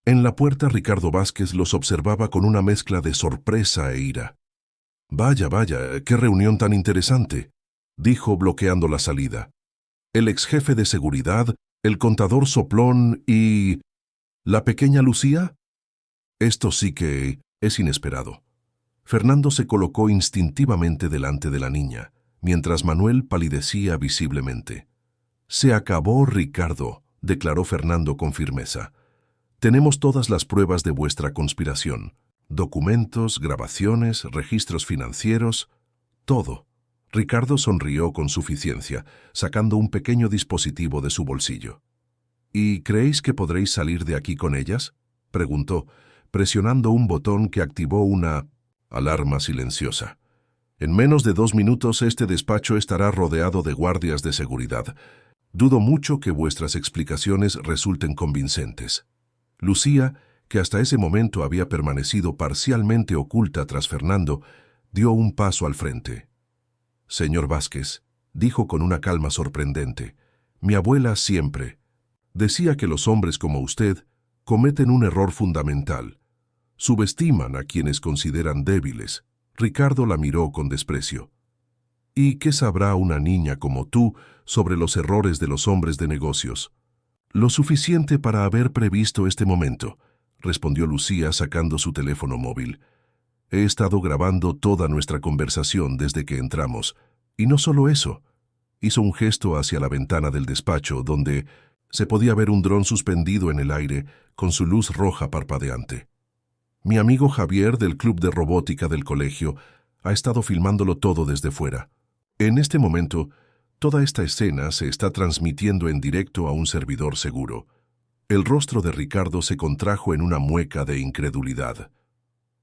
En la puerta, Ricardo Vázquez los observaba con una mezcla de sorpresa e ira. «Vaya, vaya, qué reunión tan interesante», dijo bloqueando la salida. «El ex jefe de seguridad, el contador soplón y... ¿la pequeña Lucía? Esto sí que es inesperado». Fernando se colocó instintivamente delante de la niña, mientras Manuel palidecía visiblemente. «Se acabó, Ricardo», declaró Fernando con firmeza. «Tenemos todas las pruebas de vuestra conspiración. Documentos, grabaciones, registros financieros, todo». Ricardo sonrió con suficiencia, sacando un pequeño dispositivo de su bolsillo. «¿Y creéis que podréis salir de aquí con ellas?», preguntó, presionando un botón que activó una alarma silenciosa. «En menos de 2 minutos este despacho estará rodeado de guardias de seguridad. Dudo mucho que vuestras explicaciones resulten convincentes». Lucía, que hasta ese momento había permanecido parcialmente oculta tras Fernando, dio un paso al frente. «Señor Vázquez», dijo con una calma sorprendente, «mi abuela siempre decía que los hombres como usted cometen un error fundamental. Subestiman a quienes consideran débiles». Ricardo la miró con desprecio. «¿Y qué sabrá una niña como tú sobre los errores de los hombres de negocios?». «Lo suficiente para haber previsto este momento», respondió Lucía sacando su teléfono móvil. «He estado grabando toda nuestra conversación desde que entramos. Y no solo eso». Hizo un gesto hacia la ventana del despacho, donde se podía ver un dron suspendido en el aire con su luz roja parpadeante. «Mi amigo Javier del club de robótica del colegio ha estado filmándolo todo desde fuera. En este momento, Toda esta escena se está transmitiendo en directo a un servidor seguro. El rostro de Ricardo se contrajo en una mueca de incredulidad.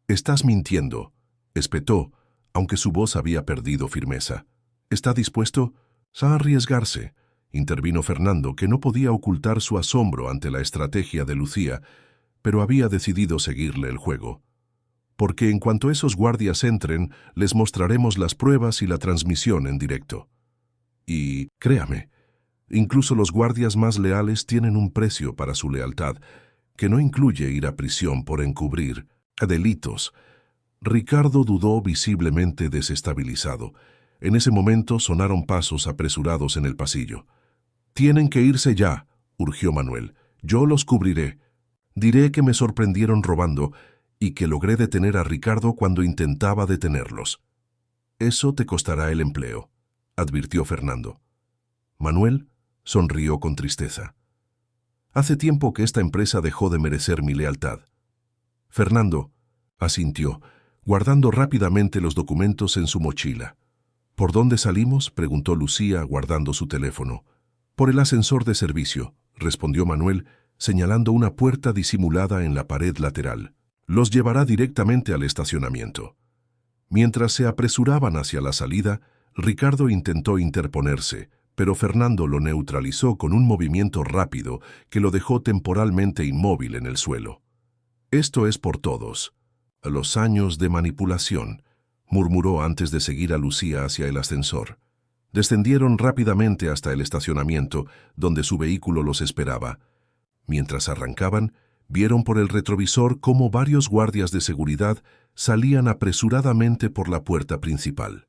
«Estás mintiendo», espetó, aunque su voz había perdido firmeza. «¿Está dispuesto a arriesgarse?», intervino Fernando, que no podía ocultar su asombro ante la estrategia de Lucía, pero había decidido seguirle el juego. «Porque en cuanto esos guardias entren, les mostraremos las pruebas y la transmisión en directo. Y, créame, incluso los guardias más leales tienen un precio para su lealtad, que no incluye ir a prisión por encubrir delitos». Ricardo dudó, visiblemente desestabilizado. En ese momento sonaron pasos apresurados en el pasillo. «Tienen que irse ya», urgió Manuel. «Yo los cubriré. Diré que me sorprendieron robando y que logré detener a Ricardo cuando intentaba detenerlos». «Eso te costará el empleo», advirtió Fernando. Manuel sonrió con tristeza. «Hace tiempo que esta empresa dejó de merecer mi lealtad». Fernando asintió, guardando rápidamente los documentos en su mochila. «¿Por dónde salimos?», preguntó Lucía, guardando su teléfono. «Por el ascensor de servicio», respondió Manuel, señalando una puerta disimulada en la pared lateral. «Los llevará directamente al estacionamiento». Mientras se apresuraban hacia la salida, Ricardo intentó interponerse, pero Fernando lo neutralizó con un movimiento rápido que lo dejó temporalmente inmóvil en el suelo. «Esto es por todos. Los años de manipulación», murmuró antes de seguir a Lucía hacia el ascensor. Descendieron rápidamente hasta el estacionamiento, donde su vehículo los esperaba. Mientras arrancaban, vieron por el retrovisor cómo varios guardias de seguridad salían apresuradamente por la puerta principal.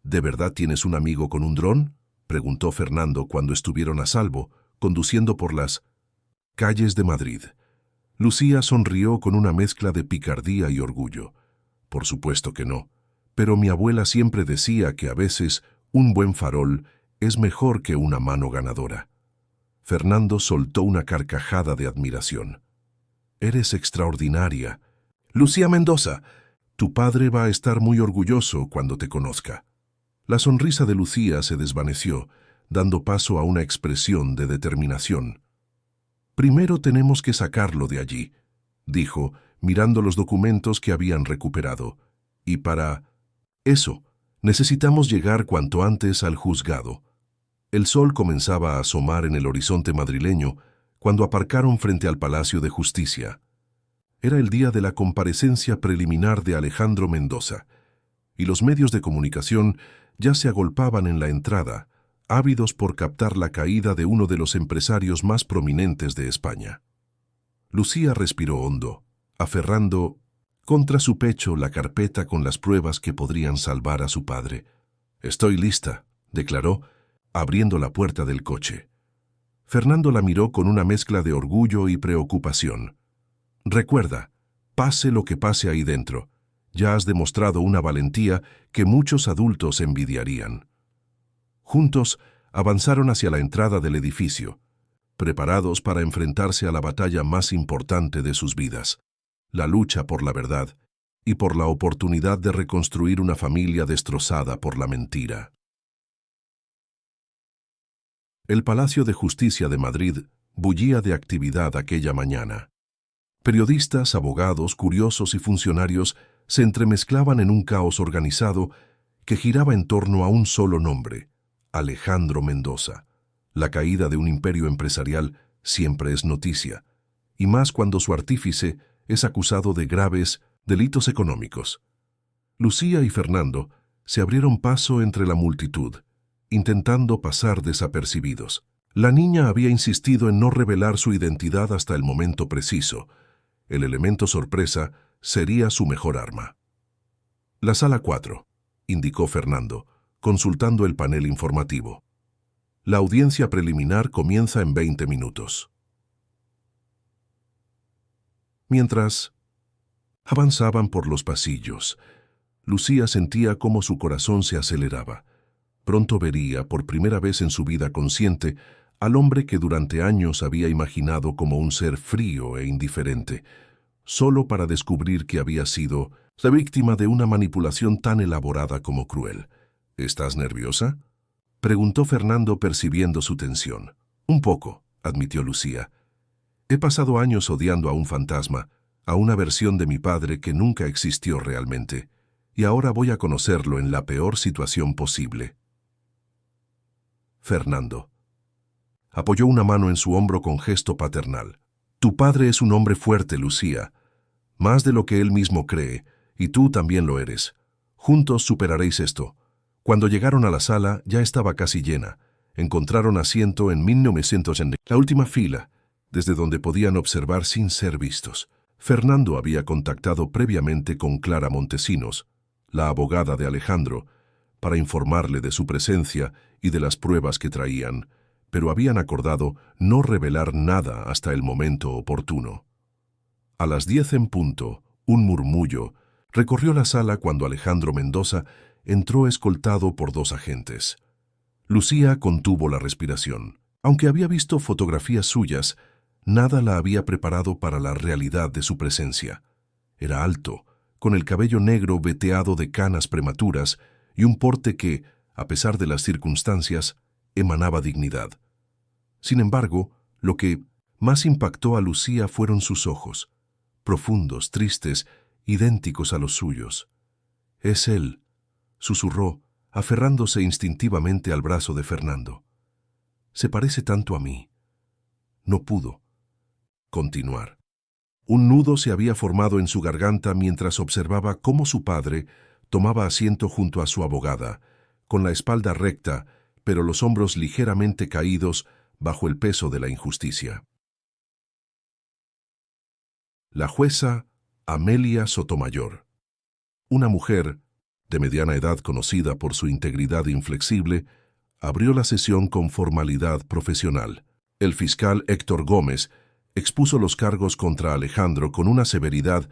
«¿De verdad tienes un amigo con un dron?», preguntó Fernando cuando estuvieron a salvo, conduciendo por las calles de Madrid. Lucía sonrió con una mezcla de picardía y orgullo. «Por supuesto que no, pero mi abuela siempre decía que a veces un buen farol es mejor que una mano ganadora». Fernando soltó una carcajada de admiración. «Eres extraordinaria. Lucía Mendoza, tu padre va a estar muy orgulloso cuando te conozca». La sonrisa de Lucía se desvaneció, dando paso a una expresión de determinación. «Primero tenemos que sacarlo de allí», dijo, mirando los documentos que habían recuperado. «Y para eso, necesitamos llegar cuanto antes al juzgado». El sol comenzaba a asomar en el horizonte madrileño cuando aparcaron frente al Palacio de Justicia. Era el día de la comparecencia preliminar de Alejandro Mendoza, y los medios de comunicación ya se agolpaban en la entrada, ávidos por captar la caída de uno de los empresarios más prominentes de España. Lucía respiró hondo, aferrando contra su pecho la carpeta con las pruebas que podrían salvar a su padre. «Estoy lista», declaró, abriendo la puerta del coche. Fernando la miró con una mezcla de orgullo y preocupación. «Recuerda, pase lo que pase ahí dentro, ya has demostrado una valentía que muchos adultos envidiarían». Juntos avanzaron hacia la entrada del edificio, preparados para enfrentarse a la batalla más importante de sus vidas, la lucha por la verdad y por la oportunidad de reconstruir una familia destrozada por la mentira. El Palacio de Justicia de Madrid bullía de actividad aquella mañana. Periodistas, abogados, curiosos y funcionarios se entremezclaban en un caos organizado que giraba en torno a un solo nombre: Alejandro Mendoza. La caída de un imperio empresarial siempre es noticia, y más cuando su artífice es acusado de graves delitos económicos. Lucía y Fernando se abrieron paso entre la multitud, intentando pasar desapercibidos. La niña había insistido en no revelar su identidad hasta el momento preciso. El elemento sorpresa sería su mejor arma. «La sala 4», indicó Fernando, consultando el panel informativo. «La audiencia preliminar comienza en 20 minutos». Mientras avanzaban por los pasillos, Lucía sentía cómo su corazón se aceleraba. Pronto vería, por primera vez en su vida consciente, al hombre que durante años había imaginado como un ser frío e indiferente, solo para descubrir que había sido la víctima de una manipulación tan elaborada como cruel. «¿Estás nerviosa?», Preguntó Fernando percibiendo su tensión. Un poco, admitió Lucía. He pasado años odiando a un fantasma, a una versión de mi padre que nunca existió realmente, y ahora voy a conocerlo en la peor situación posible. Fernando apoyó una mano en su hombro con gesto paternal. Tu padre es un hombre fuerte, Lucía, más de lo que él mismo cree, y tú también lo eres. Juntos superaréis esto. Cuando llegaron a la sala, ya estaba casi llena. Encontraron asiento en 1900 en la última fila, desde donde podían observar sin ser vistos. Fernando había contactado previamente con Clara Montesinos, la abogada de Alejandro, para informarle de su presencia y de las pruebas que traían, pero habían acordado no revelar nada hasta el momento oportuno. A las 10 en punto, un murmullo recorrió la sala cuando Alejandro Mendoza entró escoltado por 2 agentes. Lucía contuvo la respiración. Aunque había visto fotografías suyas, nada la había preparado para la realidad de su presencia. Era alto, con el cabello negro veteado de canas prematuras y un porte que, a pesar de las circunstancias, emanaba dignidad. Sin embargo, lo que más impactó a Lucía fueron sus ojos, profundos, tristes, idénticos a los suyos. «Es él», susurró, aferrándose instintivamente al brazo de Fernando. «Se parece tanto a mí». No pudo continuar. Un nudo se había formado en su garganta mientras observaba cómo su padre tomaba asiento junto a su abogada, con la espalda recta, pero los hombros ligeramente caídos bajo el peso de la injusticia. La jueza Amelia Sotomayor, una mujer de mediana edad conocida por su integridad inflexible, abrió la sesión con formalidad profesional. El fiscal Héctor Gómez expuso los cargos contra Alejandro con una severidad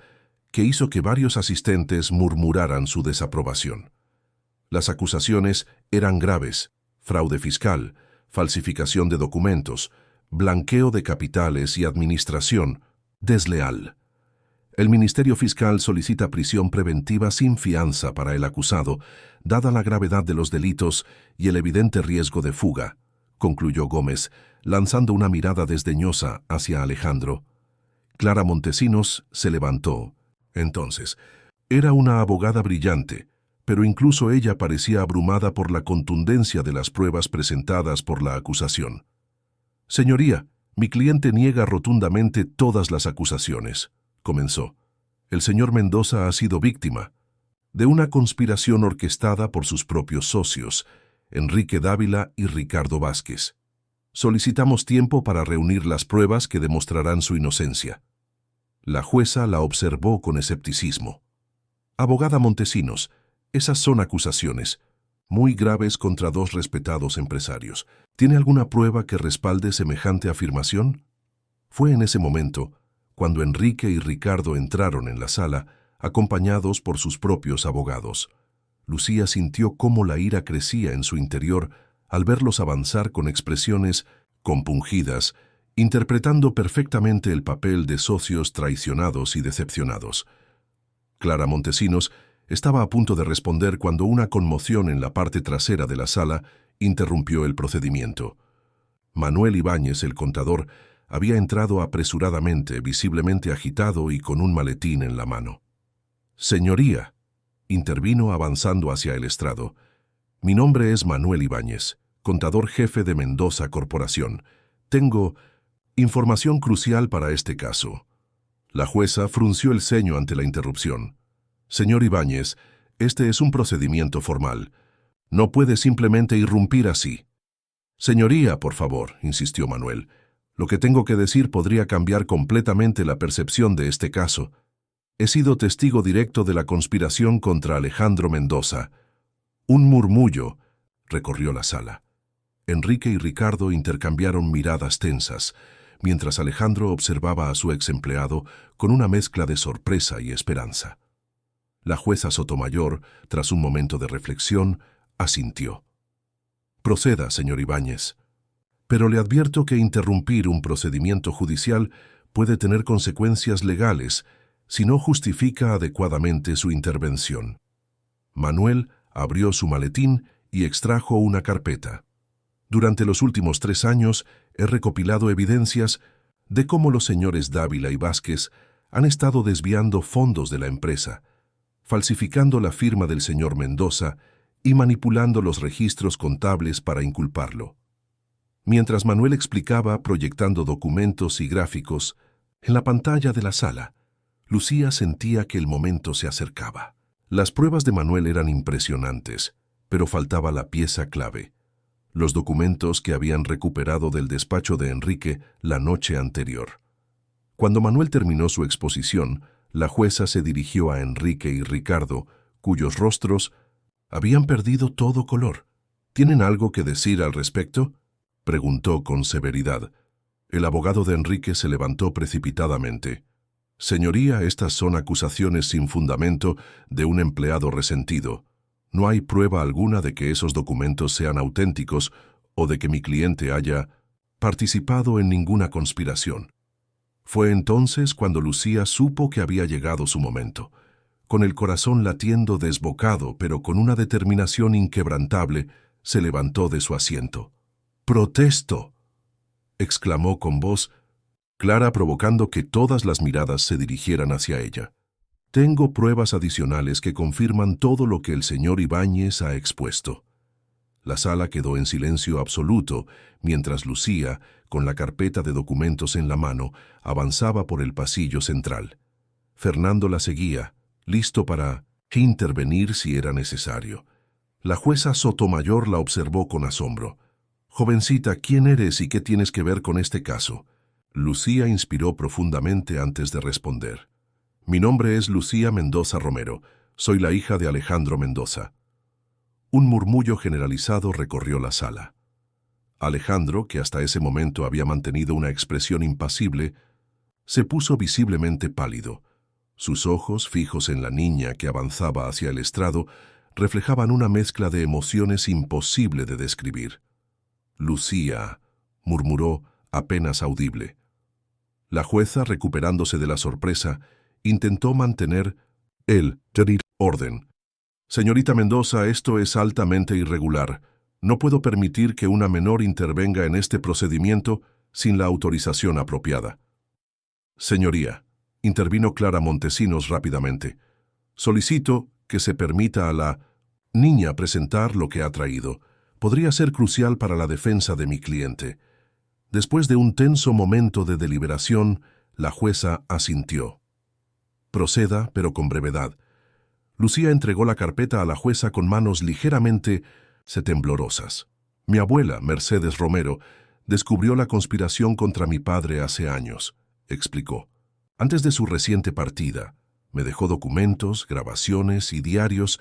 que hizo que varios asistentes murmuraran su desaprobación. Las acusaciones eran graves: fraude fiscal, falsificación de documentos, blanqueo de capitales y administración desleal. El Ministerio Fiscal solicita prisión preventiva sin fianza para el acusado, dada la gravedad de los delitos y el evidente riesgo de fuga, concluyó Gómez, lanzando una mirada desdeñosa hacia Alejandro. Clara Montesinos se levantó. Entonces, era una abogada brillante, pero incluso ella parecía abrumada por la contundencia de las pruebas presentadas por la acusación. «Señoría, mi cliente niega rotundamente todas las acusaciones», comenzó. «El señor Mendoza ha sido víctima de una conspiración orquestada por sus propios socios, Enrique Dávila y Ricardo Vázquez. Solicitamos tiempo para reunir las pruebas que demostrarán su inocencia». La jueza la observó con escepticismo. «Abogada Montesinos, esas son acusaciones muy graves contra 2 respetados empresarios. ¿Tiene alguna prueba que respalde semejante afirmación?» Fue en ese momento cuando Enrique y Ricardo entraron en la sala, acompañados por sus propios abogados. Lucía sintió cómo la ira crecía en su interior al verlos avanzar con expresiones compungidas, interpretando perfectamente el papel de socios traicionados y decepcionados. Clara Montesinos estaba a punto de responder cuando una conmoción en la parte trasera de la sala interrumpió el procedimiento. Manuel Ibáñez, el contador, había entrado apresuradamente, visiblemente agitado y con un maletín en la mano. «Señoría», intervino avanzando hacia el estrado, «mi nombre es Manuel Ibáñez, contador jefe de Mendoza Corporación. Tengo información crucial para este caso». La jueza frunció el ceño ante la interrupción. «Señor Ibáñez, este es un procedimiento formal. No puede simplemente irrumpir así». «Señoría, por favor», insistió Manuel. «Lo que tengo que decir podría cambiar completamente la percepción de este caso. He sido testigo directo de la conspiración contra Alejandro Mendoza». Un murmullo recorrió la sala. Enrique y Ricardo intercambiaron miradas tensas, mientras Alejandro observaba a su ex empleado con una mezcla de sorpresa y esperanza. La jueza Sotomayor, tras un momento de reflexión, asintió. «Proceda, señor Ibáñez. Pero le advierto que interrumpir un procedimiento judicial puede tener consecuencias legales si no justifica adecuadamente su intervención». Manuel abrió su maletín y extrajo una carpeta. Durante los últimos 3 años he recopilado evidencias de cómo los señores Dávila y Vázquez han estado desviando fondos de la empresa, falsificando la firma del señor Mendoza y manipulando los registros contables para inculparlo. Mientras Manuel explicaba proyectando documentos y gráficos en la pantalla de la sala, Lucía sentía que el momento se acercaba. Las pruebas de Manuel eran impresionantes, pero faltaba la pieza clave: los documentos que habían recuperado del despacho de Enrique la noche anterior. Cuando Manuel terminó su exposición, la jueza se dirigió a Enrique y Ricardo, cuyos rostros habían perdido todo color. ¿Tienen algo que decir al respecto?, preguntó con severidad. El abogado de Enrique se levantó precipitadamente. Señoría, estas son acusaciones sin fundamento de un empleado resentido. No hay prueba alguna de que esos documentos sean auténticos o de que mi cliente haya participado en ninguna conspiración. Fue entonces cuando Lucía supo que había llegado su momento. Con el corazón latiendo desbocado, pero con una determinación inquebrantable, se levantó de su asiento. «¡Protesto!», exclamó con voz clara, provocando que todas las miradas se dirigieran hacia ella. «Tengo pruebas adicionales que confirman todo lo que el señor Ibáñez ha expuesto». La sala quedó en silencio absoluto mientras Lucía, con la carpeta de documentos en la mano, avanzaba por el pasillo central. Fernando la seguía, listo para intervenir si era necesario. La jueza Sotomayor la observó con asombro. «Jovencita, ¿quién eres y qué tienes que ver con este caso?». Lucía inspiró profundamente antes de responder. «Mi nombre es Lucía Mendoza Romero. Soy la hija de Alejandro Mendoza». Un murmullo generalizado recorrió la sala. Alejandro, que hasta ese momento había mantenido una expresión impasible, se puso visiblemente pálido. Sus ojos, fijos en la niña que avanzaba hacia el estrado, reflejaban una mezcla de emociones imposible de describir. «Lucía», murmuró, apenas audible. La jueza, recuperándose de la sorpresa, intentó mantener el orden. «Señorita Mendoza, esto es altamente irregular. No puedo permitir que una menor intervenga en este procedimiento sin la autorización apropiada». «Señoría», intervino Clara Montesinos rápidamente, «solicito que se permita a la niña presentar lo que ha traído. Podría ser crucial para la defensa de mi cliente». Después de un tenso momento de deliberación, la jueza asintió. «Proceda, pero con brevedad». Lucía entregó la carpeta a la jueza con manos ligeramente temblorosas. «Mi abuela, Mercedes Romero, descubrió la conspiración contra mi padre hace años», explicó. «Antes de su reciente partida, me dejó documentos, grabaciones y diarios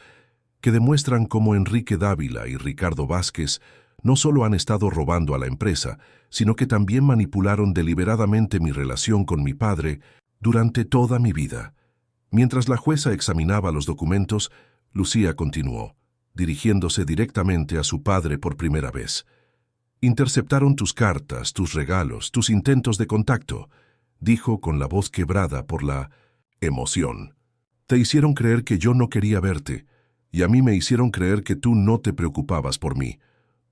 que demuestran cómo Enrique Dávila y Ricardo Vázquez no solo han estado robando a la empresa, sino que también manipularon deliberadamente mi relación con mi padre durante toda mi vida». Mientras la jueza examinaba los documentos, Lucía continuó, dirigiéndose directamente a su padre por primera vez. «Interceptaron tus cartas, tus regalos, tus intentos de contacto», dijo con la voz quebrada por la emoción. «Te hicieron creer que yo no quería verte, y a mí me hicieron creer que tú no te preocupabas por mí.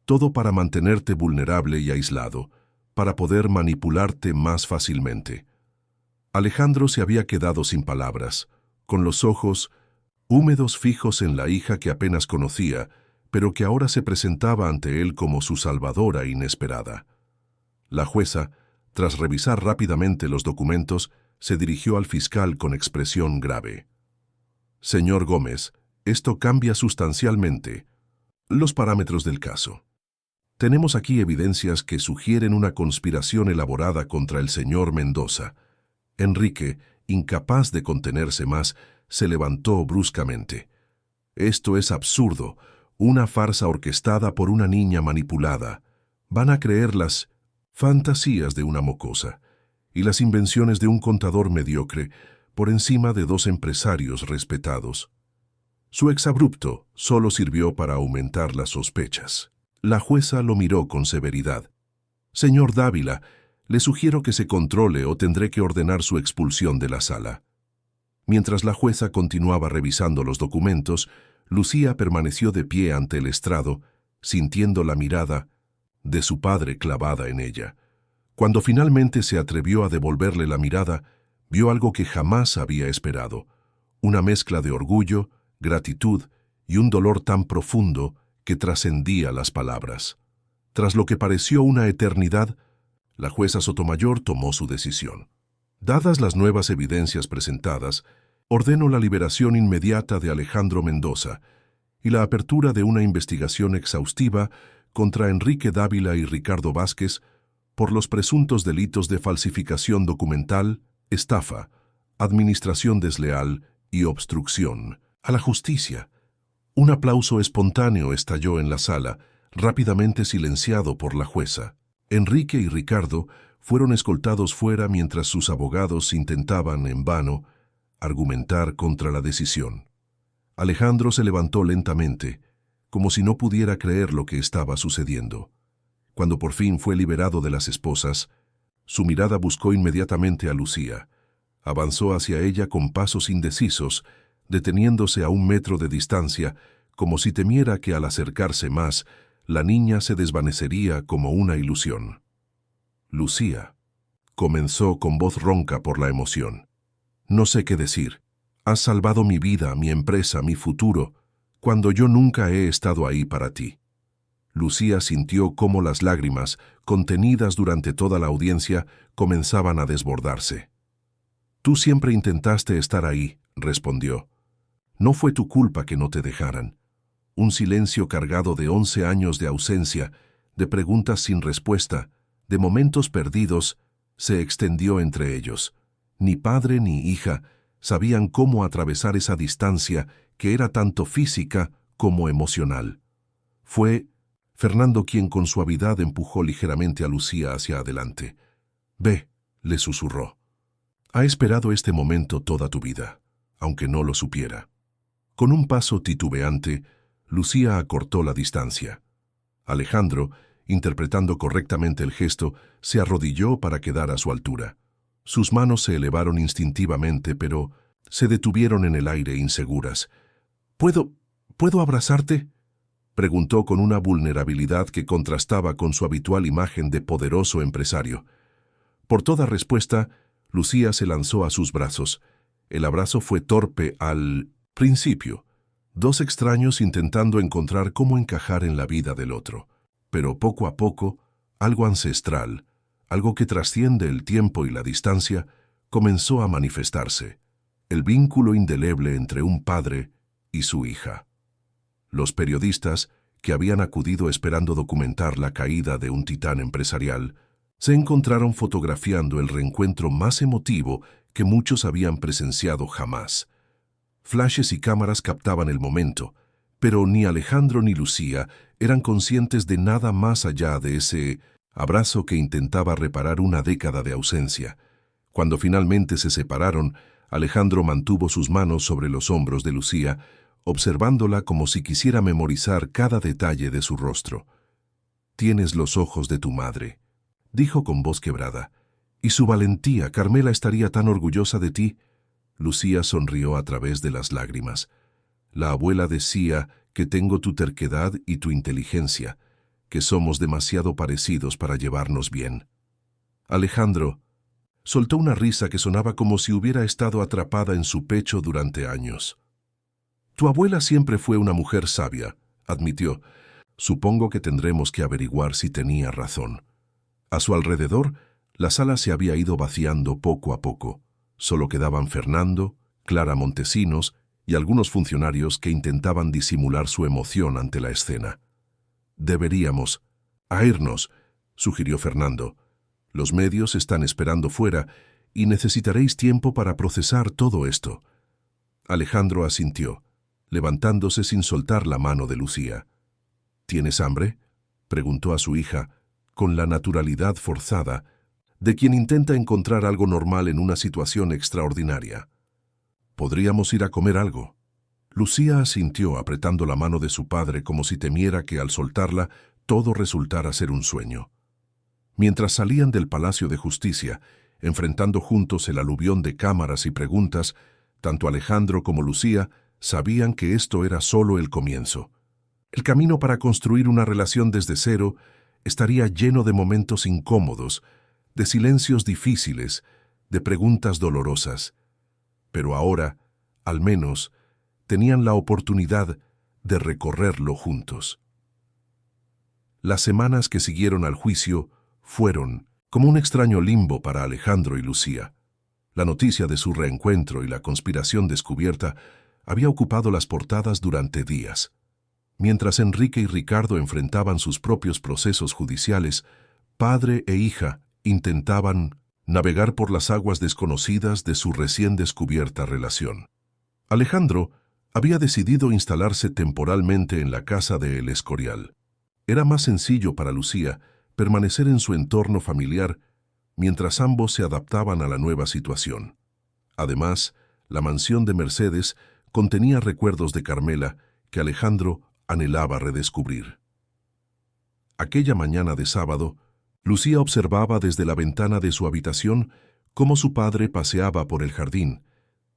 Todo para mantenerte vulnerable y aislado, para poder manipularte más fácilmente». Alejandro se había quedado sin palabras, con los ojos húmedos fijos en la hija que apenas conocía, pero que ahora se presentaba ante él como su salvadora inesperada. La jueza, tras revisar rápidamente los documentos, se dirigió al fiscal con expresión grave. «Señor Gómez, esto cambia sustancialmente los parámetros del caso. Tenemos aquí evidencias que sugieren una conspiración elaborada contra el señor Mendoza». Enrique, incapaz de contenerse más, se levantó bruscamente. «Esto es absurdo, una farsa orquestada por una niña manipulada. Van a creer las fantasías de una mocosa y las invenciones de un contador mediocre por encima de 2 empresarios respetados». Su exabrupto solo sirvió para aumentar las sospechas. La jueza lo miró con severidad. «Señor Dávila, le sugiero que se controle o tendré que ordenar su expulsión de la sala». Mientras la jueza continuaba revisando los documentos, Lucía permaneció de pie ante el estrado, sintiendo la mirada de su padre clavada en ella. Cuando finalmente se atrevió a devolverle la mirada, vio algo que jamás había esperado, una mezcla de orgullo, gratitud y un dolor tan profundo que trascendía las palabras. Tras lo que pareció una eternidad, la jueza Sotomayor tomó su decisión. Dadas las nuevas evidencias presentadas, ordenó la liberación inmediata de Alejandro Mendoza y la apertura de una investigación exhaustiva contra Enrique Dávila y Ricardo Vázquez por los presuntos delitos de falsificación documental, estafa, administración desleal y obstrucción a la justicia. Un aplauso espontáneo estalló en la sala, rápidamente silenciado por la jueza. Enrique y Ricardo fueron escoltados fuera mientras sus abogados intentaban, en vano, argumentar contra la decisión. Alejandro se levantó lentamente, como si no pudiera creer lo que estaba sucediendo. Cuando por fin fue liberado de las esposas, su mirada buscó inmediatamente a Lucía. Avanzó hacia ella con pasos indecisos, deteniéndose a 1 metro de distancia, como si temiera que al acercarse más, la niña se desvanecería como una ilusión. «Lucía», comenzó con voz ronca por la emoción. «No sé qué decir. Has salvado mi vida, mi empresa, mi futuro, cuando yo nunca he estado ahí para ti». Lucía sintió cómo las lágrimas, contenidas durante toda la audiencia, comenzaban a desbordarse. «Tú siempre intentaste estar ahí», respondió. «No fue tu culpa que no te dejaran». Un silencio cargado de 11 años de ausencia, de preguntas sin respuesta, de momentos perdidos, se extendió entre ellos. Ni padre ni hija sabían cómo atravesar esa distancia que era tanto física como emocional. Fue Fernando quien con suavidad empujó ligeramente a Lucía hacia adelante. «Ve», le susurró. «Ha esperado este momento toda tu vida, aunque no lo supiera». Con un paso titubeante, Lucía acortó la distancia. Alejandro, interpretando correctamente el gesto, se arrodilló para quedar a su altura. Sus manos se elevaron instintivamente, pero se detuvieron en el aire inseguras. ¿Puedo abrazarte?», preguntó con una vulnerabilidad que contrastaba con su habitual imagen de poderoso empresario. Por toda respuesta, Lucía se lanzó a sus brazos. El abrazo fue torpe al principio. Dos extraños intentando encontrar cómo encajar en la vida del otro. Pero poco a poco, algo ancestral, algo que trasciende el tiempo y la distancia, comenzó a manifestarse. El vínculo indeleble entre un padre y su hija. Los periodistas, que habían acudido esperando documentar la caída de un titán empresarial, se encontraron fotografiando el reencuentro más emotivo que muchos habían presenciado jamás. Flashes y cámaras captaban el momento, pero ni Alejandro ni Lucía eran conscientes de nada más allá de ese abrazo que intentaba reparar una década de ausencia. Cuando finalmente se separaron, Alejandro mantuvo sus manos sobre los hombros de Lucía, observándola como si quisiera memorizar cada detalle de su rostro. «Tienes los ojos de tu madre», dijo con voz quebrada. «Y su valentía, Carmela estaría tan orgullosa de ti». Lucía sonrió a través de las lágrimas. «La abuela decía que tengo tu terquedad y tu inteligencia, que somos demasiado parecidos para llevarnos bien». Alejandro soltó una risa que sonaba como si hubiera estado atrapada en su pecho durante años. «Tu abuela siempre fue una mujer sabia», admitió. «Supongo que tendremos que averiguar si tenía razón». A su alrededor, la sala se había ido vaciando poco a poco. Solo quedaban Fernando, Clara Montesinos y algunos funcionarios que intentaban disimular su emoción ante la escena. «Deberíamos irnos», sugirió Fernando. «Los medios están esperando fuera y necesitaréis tiempo para procesar todo esto». Alejandro asintió, levantándose sin soltar la mano de Lucía. «¿Tienes hambre?», preguntó a su hija, con la naturalidad forzada de quien intenta encontrar algo normal en una situación extraordinaria. «Podríamos ir a comer algo». Lucía asintió apretando la mano de su padre como si temiera que al soltarla todo resultara ser un sueño. Mientras salían del Palacio de Justicia, enfrentando juntos el aluvión de cámaras y preguntas, tanto Alejandro como Lucía sabían que esto era solo el comienzo. El camino para construir una relación desde cero estaría lleno de momentos incómodos, de silencios difíciles, de preguntas dolorosas. Pero ahora, al menos, tenían la oportunidad de recorrerlo juntos. Las semanas que siguieron al juicio fueron como un extraño limbo para Alejandro y Lucía. La noticia de su reencuentro y la conspiración descubierta había ocupado las portadas durante días. Mientras Enrique y Ricardo enfrentaban sus propios procesos judiciales, padre e hija intentaban navegar por las aguas desconocidas de su recién descubierta relación. Alejandro había decidido instalarse temporalmente en la casa de El Escorial. Era más sencillo para Lucía permanecer en su entorno familiar mientras ambos se adaptaban a la nueva situación. Además, la mansión de Mercedes contenía recuerdos de Carmela que Alejandro anhelaba redescubrir. Aquella mañana de sábado, Lucía observaba desde la ventana de su habitación cómo su padre paseaba por el jardín,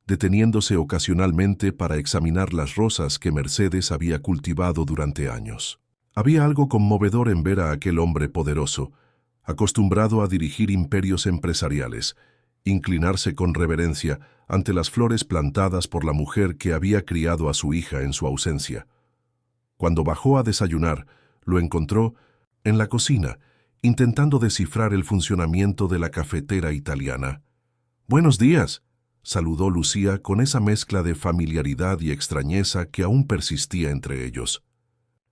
deteniéndose ocasionalmente para examinar las rosas que Mercedes había cultivado durante años. Había algo conmovedor en ver a aquel hombre poderoso, acostumbrado a dirigir imperios empresariales, inclinarse con reverencia ante las flores plantadas por la mujer que había criado a su hija en su ausencia. Cuando bajó a desayunar, lo encontró en la cocina, intentando descifrar el funcionamiento de la cafetera italiana. «Buenos días», saludó Lucía con esa mezcla de familiaridad y extrañeza que aún persistía entre ellos.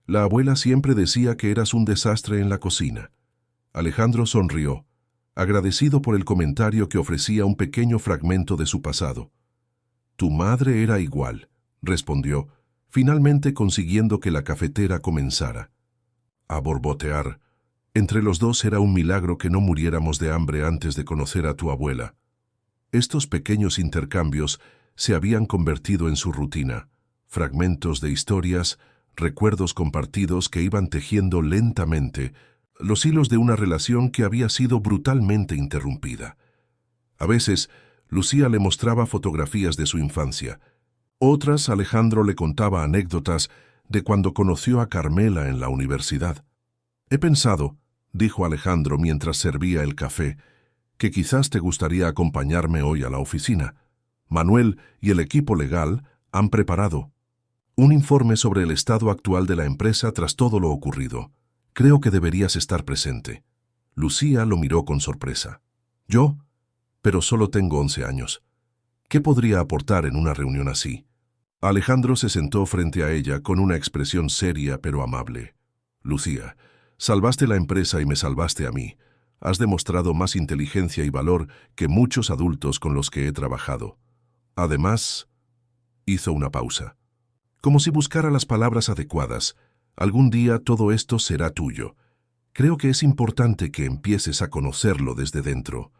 «La abuela siempre decía que eras un desastre en la cocina». Alejandro sonrió, agradecido por el comentario que ofrecía un pequeño fragmento de su pasado. «Tu madre era igual», respondió, finalmente consiguiendo que la cafetera comenzara a borbotear. «Entre los dos era un milagro que no muriéramos de hambre antes de conocer a tu abuela». Estos pequeños intercambios se habían convertido en su rutina, fragmentos de historias, recuerdos compartidos que iban tejiendo lentamente los hilos de una relación que había sido brutalmente interrumpida. A veces, Lucía le mostraba fotografías de su infancia. Otras, Alejandro le contaba anécdotas de cuando conoció a Carmela en la universidad. «He pensado», dijo Alejandro mientras servía el café, «que quizás te gustaría acompañarme hoy a la oficina. Manuel y el equipo legal han preparado un informe sobre el estado actual de la empresa tras todo lo ocurrido. Creo que deberías estar presente». Lucía lo miró con sorpresa. «¿Yo? Pero solo tengo 11 años. ¿Qué podría aportar en una reunión así?» Alejandro se sentó frente a ella con una expresión seria pero amable. «Lucía, salvaste la empresa y me salvaste a mí. Has demostrado más inteligencia y valor que muchos adultos con los que he trabajado. Además», hizo una pausa, como si buscara las palabras adecuadas, «algún día todo esto será tuyo. Creo que es importante que empieces a conocerlo desde dentro».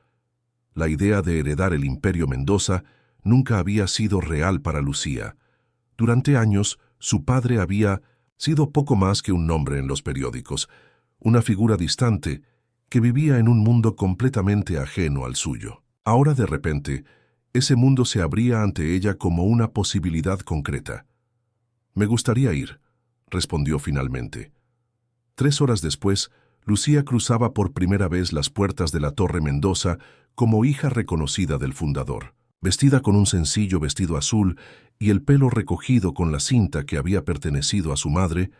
La idea de heredar el Imperio Mendoza nunca había sido real para Lucía. Durante años, su padre había sido poco más que un nombre en los periódicos, una figura distante que vivía en un mundo completamente ajeno al suyo. Ahora, de repente, ese mundo se abría ante ella como una posibilidad concreta. «Me gustaría ir», respondió finalmente. 3 horas después, Lucía cruzaba por primera vez las puertas de la Torre Mendoza como hija reconocida del fundador. Vestida con un sencillo vestido azul y el pelo recogido con la cinta que había pertenecido a su madre,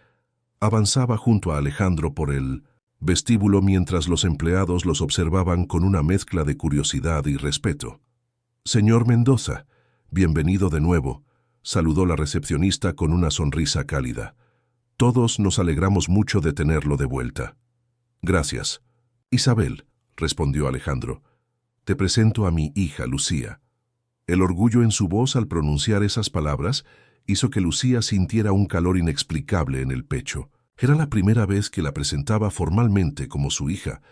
avanzaba junto a Alejandro por el vestíbulo mientras los empleados los observaban con una mezcla de curiosidad y respeto. «Señor Mendoza, bienvenido de nuevo», saludó la recepcionista con una sonrisa cálida. «Todos nos alegramos mucho de tenerlo de vuelta». «Gracias». «Isabel», respondió Alejandro, «te presento a mi hija Lucía». El orgullo en su voz al pronunciar esas palabras hizo que Lucía sintiera un calor inexplicable en el pecho. Era la primera vez que la presentaba formalmente como su hija,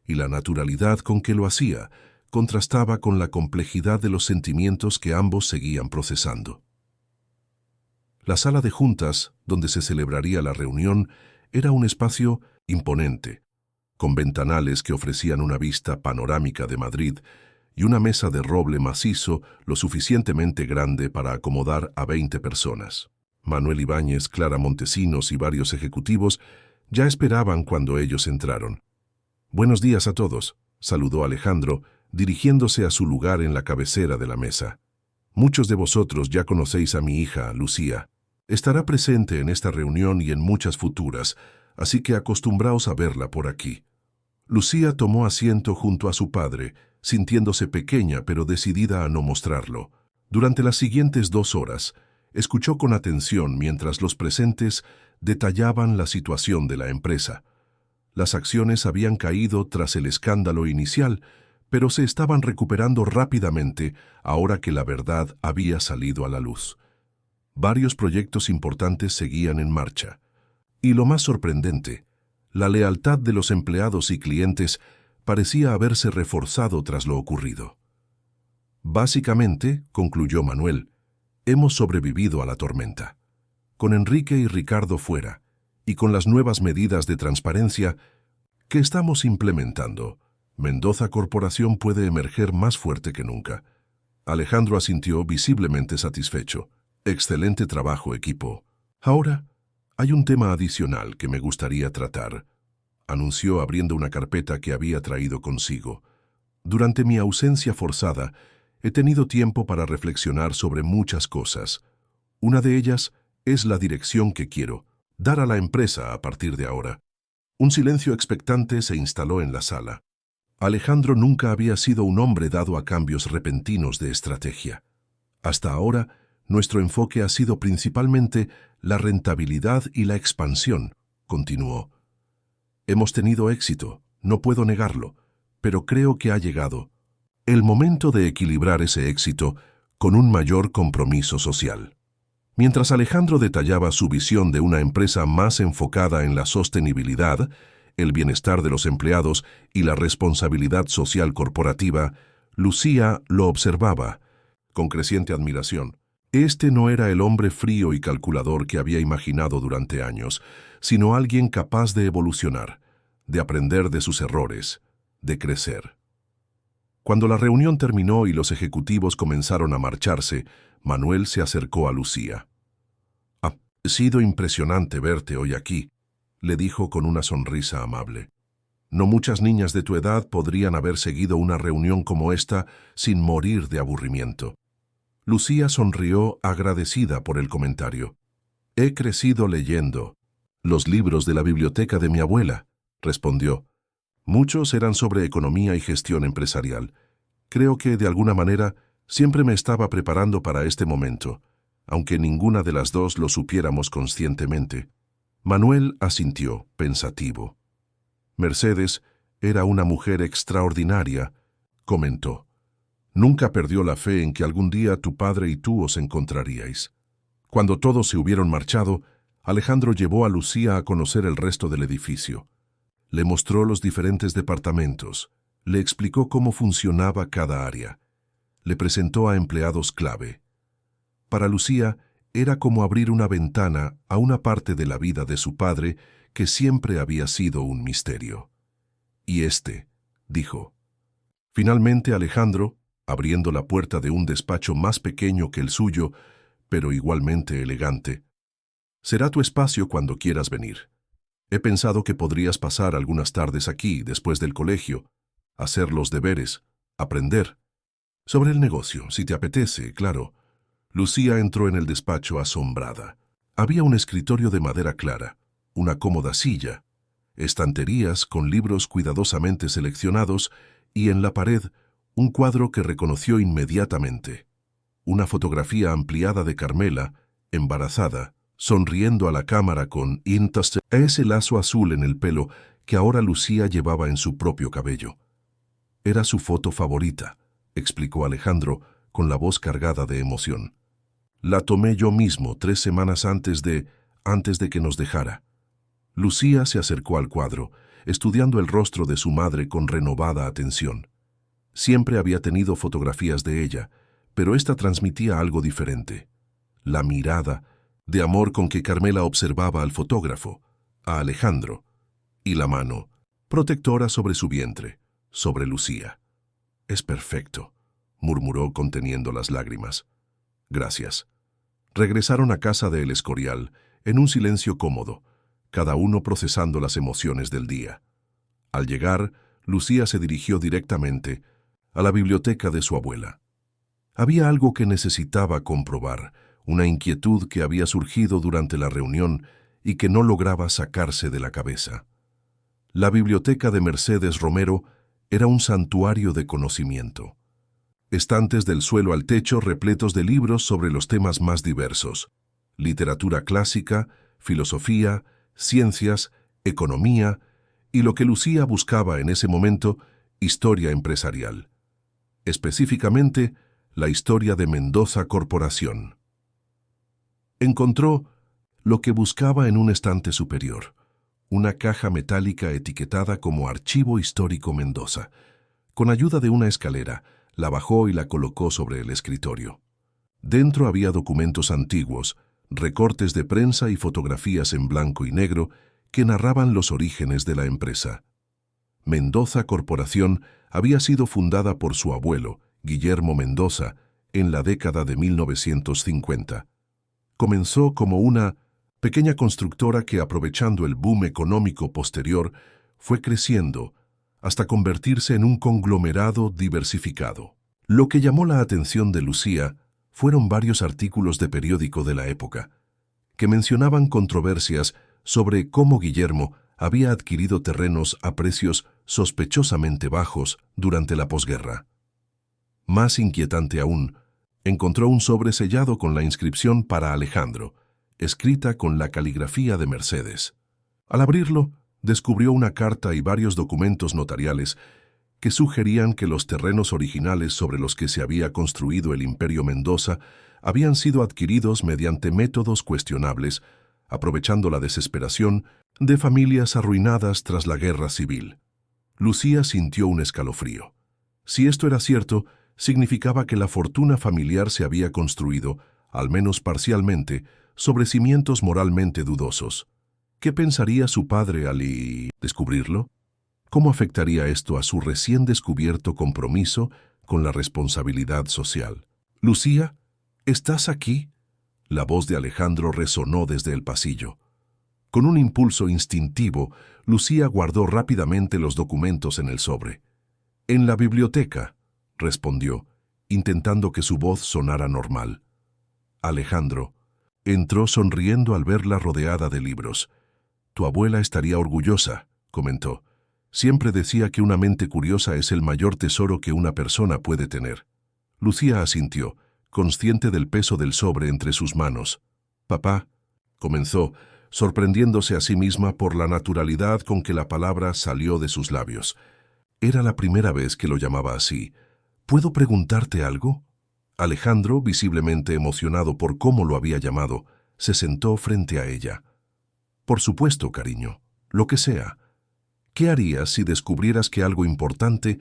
y la naturalidad con que lo hacía contrastaba con la complejidad de los sentimientos que ambos seguían procesando. La sala de juntas, donde se celebraría la reunión, era un espacio imponente, con ventanales que ofrecían una vista panorámica de Madrid y una mesa de roble macizo lo suficientemente grande para acomodar a 20 personas. Manuel Ibáñez, Clara Montesinos y varios ejecutivos ya esperaban cuando ellos entraron. «Buenos días a todos», saludó Alejandro, dirigiéndose a su lugar en la cabecera de la mesa. «Muchos de vosotros ya conocéis a mi hija, Lucía. Estará presente en esta reunión y en muchas futuras, así que acostumbraos a verla por aquí». Lucía tomó asiento junto a su padre, sintiéndose pequeña pero decidida a no mostrarlo. Durante las siguientes 2 horas, escuchó con atención mientras los presentes detallaban la situación de la empresa. Las acciones habían caído tras el escándalo inicial, pero se estaban recuperando rápidamente ahora que la verdad había salido a la luz. Varios proyectos importantes seguían en marcha. Y lo más sorprendente, la lealtad de los empleados y clientes parecía haberse reforzado tras lo ocurrido. Básicamente, concluyó Manuel, hemos sobrevivido a la tormenta. Con Enrique y Ricardo fuera, y con las nuevas medidas de transparencia que estamos implementando, Mendoza Corporación puede emerger más fuerte que nunca. Alejandro asintió visiblemente satisfecho. Excelente trabajo, equipo. Ahora, hay un tema adicional que me gustaría tratar, anunció abriendo una carpeta que había traído consigo. Durante mi ausencia forzada, he tenido tiempo para reflexionar sobre muchas cosas. Una de ellas es la dirección que quiero dar a la empresa a partir de ahora. Un silencio expectante se instaló en la sala. Alejandro nunca había sido un hombre dado a cambios repentinos de estrategia. Hasta ahora, nuestro enfoque ha sido principalmente la rentabilidad y la expansión, continuó. Hemos tenido éxito, no puedo negarlo, pero creo que ha llegado el momento de equilibrar ese éxito con un mayor compromiso social. Mientras Alejandro detallaba su visión de una empresa más enfocada en la sostenibilidad, el bienestar de los empleados y la responsabilidad social corporativa, Lucía lo observaba con creciente admiración. Este no era el hombre frío y calculador que había imaginado durante años, sino alguien capaz de evolucionar, de aprender de sus errores, de crecer. Cuando la reunión terminó y los ejecutivos comenzaron a marcharse, Manuel se acercó a Lucía. «Ha sido impresionante verte hoy aquí», le dijo con una sonrisa amable. «No muchas niñas de tu edad podrían haber seguido una reunión como esta sin morir de aburrimiento». Lucía sonrió agradecida por el comentario. «He crecido leyendo los libros de la biblioteca de mi abuela», respondió. «Muchos eran sobre economía y gestión empresarial. Creo que, de alguna manera, siempre me estaba preparando para este momento, aunque ninguna de las dos lo supiéramos conscientemente». Manuel asintió, pensativo. «Mercedes era una mujer extraordinaria», comentó. «Nunca perdió la fe en que algún día tu padre y tú os encontraríais». Cuando todos se hubieron marchado, Alejandro llevó a Lucía a conocer el resto del edificio. Le mostró los diferentes departamentos, le explicó cómo funcionaba cada área, le presentó a empleados clave. Para Lucía, era como abrir una ventana a una parte de la vida de su padre que siempre había sido un misterio. «Y dijo. Finalmente Alejandro, abriendo la puerta de un despacho más pequeño que el suyo, pero igualmente elegante, «Será tu espacio cuando quieras venir. He pensado que podrías pasar algunas tardes aquí, después del colegio, hacer los deberes, aprender. Sobre el negocio, si te apetece, claro». Lucía entró en el despacho asombrada. Había un escritorio de madera clara, una cómoda silla, estanterías con libros cuidadosamente seleccionados y en la pared un cuadro que reconoció inmediatamente. Una fotografía ampliada de Carmela, embarazada, sonriendo a la cámara con ese lazo azul en el pelo que ahora Lucía llevaba en su propio cabello. «Era su foto favorita», explicó Alejandro con la voz cargada de emoción. «La tomé yo mismo 3 semanas antes de que nos dejara». Lucía se acercó al cuadro, estudiando el rostro de su madre con renovada atención. Siempre había tenido fotografías de ella, pero esta transmitía algo diferente. La mirada de amor con que Carmela observaba al fotógrafo, a Alejandro, y la mano protectora sobre su vientre, sobre Lucía. Es perfecto, murmuró conteniendo las lágrimas. Gracias. Regresaron a casa de El Escorial, en un silencio cómodo, cada uno procesando las emociones del día. Al llegar, Lucía se dirigió directamente a la biblioteca de su abuela. Había algo que necesitaba comprobar, una inquietud que había surgido durante la reunión y que no lograba sacarse de la cabeza. La biblioteca de Mercedes Romero era un santuario de conocimiento. Estantes del suelo al techo repletos de libros sobre los temas más diversos: literatura clásica, filosofía, ciencias, economía y lo que Lucía buscaba en ese momento, historia empresarial. Específicamente, la historia de Mendoza Corporación. Encontró lo que buscaba en un estante superior, una caja metálica etiquetada como Archivo Histórico Mendoza. Con ayuda de una escalera, la bajó y la colocó sobre el escritorio. Dentro había documentos antiguos, recortes de prensa y fotografías en blanco y negro que narraban los orígenes de la empresa. Mendoza Corporación había sido fundada por su abuelo, Guillermo Mendoza, en la década de 1950. Comenzó como una pequeña constructora que, aprovechando el boom económico posterior, fue creciendo hasta convertirse en un conglomerado diversificado. Lo que llamó la atención de Lucía fueron varios artículos de periódico de la época, que mencionaban controversias sobre cómo Guillermo había adquirido terrenos a precios sospechosamente bajos durante la posguerra. Más inquietante aún, encontró un sobre sellado con la inscripción para Alejandro, escrita con la caligrafía de Mercedes. Al abrirlo, descubrió una carta y varios documentos notariales que sugerían que los terrenos originales sobre los que se había construido el Imperio Mendoza habían sido adquiridos mediante métodos cuestionables, aprovechando la desesperación de familias arruinadas tras la guerra civil. Lucía sintió un escalofrío. Si esto era cierto, significaba que la fortuna familiar se había construido, al menos parcialmente, sobre cimientos moralmente dudosos. ¿Qué pensaría su padre al descubrirlo? ¿Cómo afectaría esto a su recién descubierto compromiso con la responsabilidad social? «Lucía, ¿estás aquí?», la voz de Alejandro resonó desde el pasillo. Con un impulso instintivo, Lucía guardó rápidamente los documentos en el sobre. «En la biblioteca», respondió, intentando que su voz sonara normal. Alejandro entró sonriendo al verla rodeada de libros. «Tu abuela estaría orgullosa», comentó. «Siempre decía que una mente curiosa es el mayor tesoro que una persona puede tener». Lucía asintió, consciente del peso del sobre entre sus manos. «Papá», comenzó, sorprendiéndose a sí misma por la naturalidad con que la palabra salió de sus labios. Era la primera vez que lo llamaba así. «¿Puedo preguntarte algo?». Alejandro, visiblemente emocionado por cómo lo había llamado, se sentó frente a ella. «Por supuesto, cariño, lo que sea. ¿Qué harías si descubrieras que algo importante,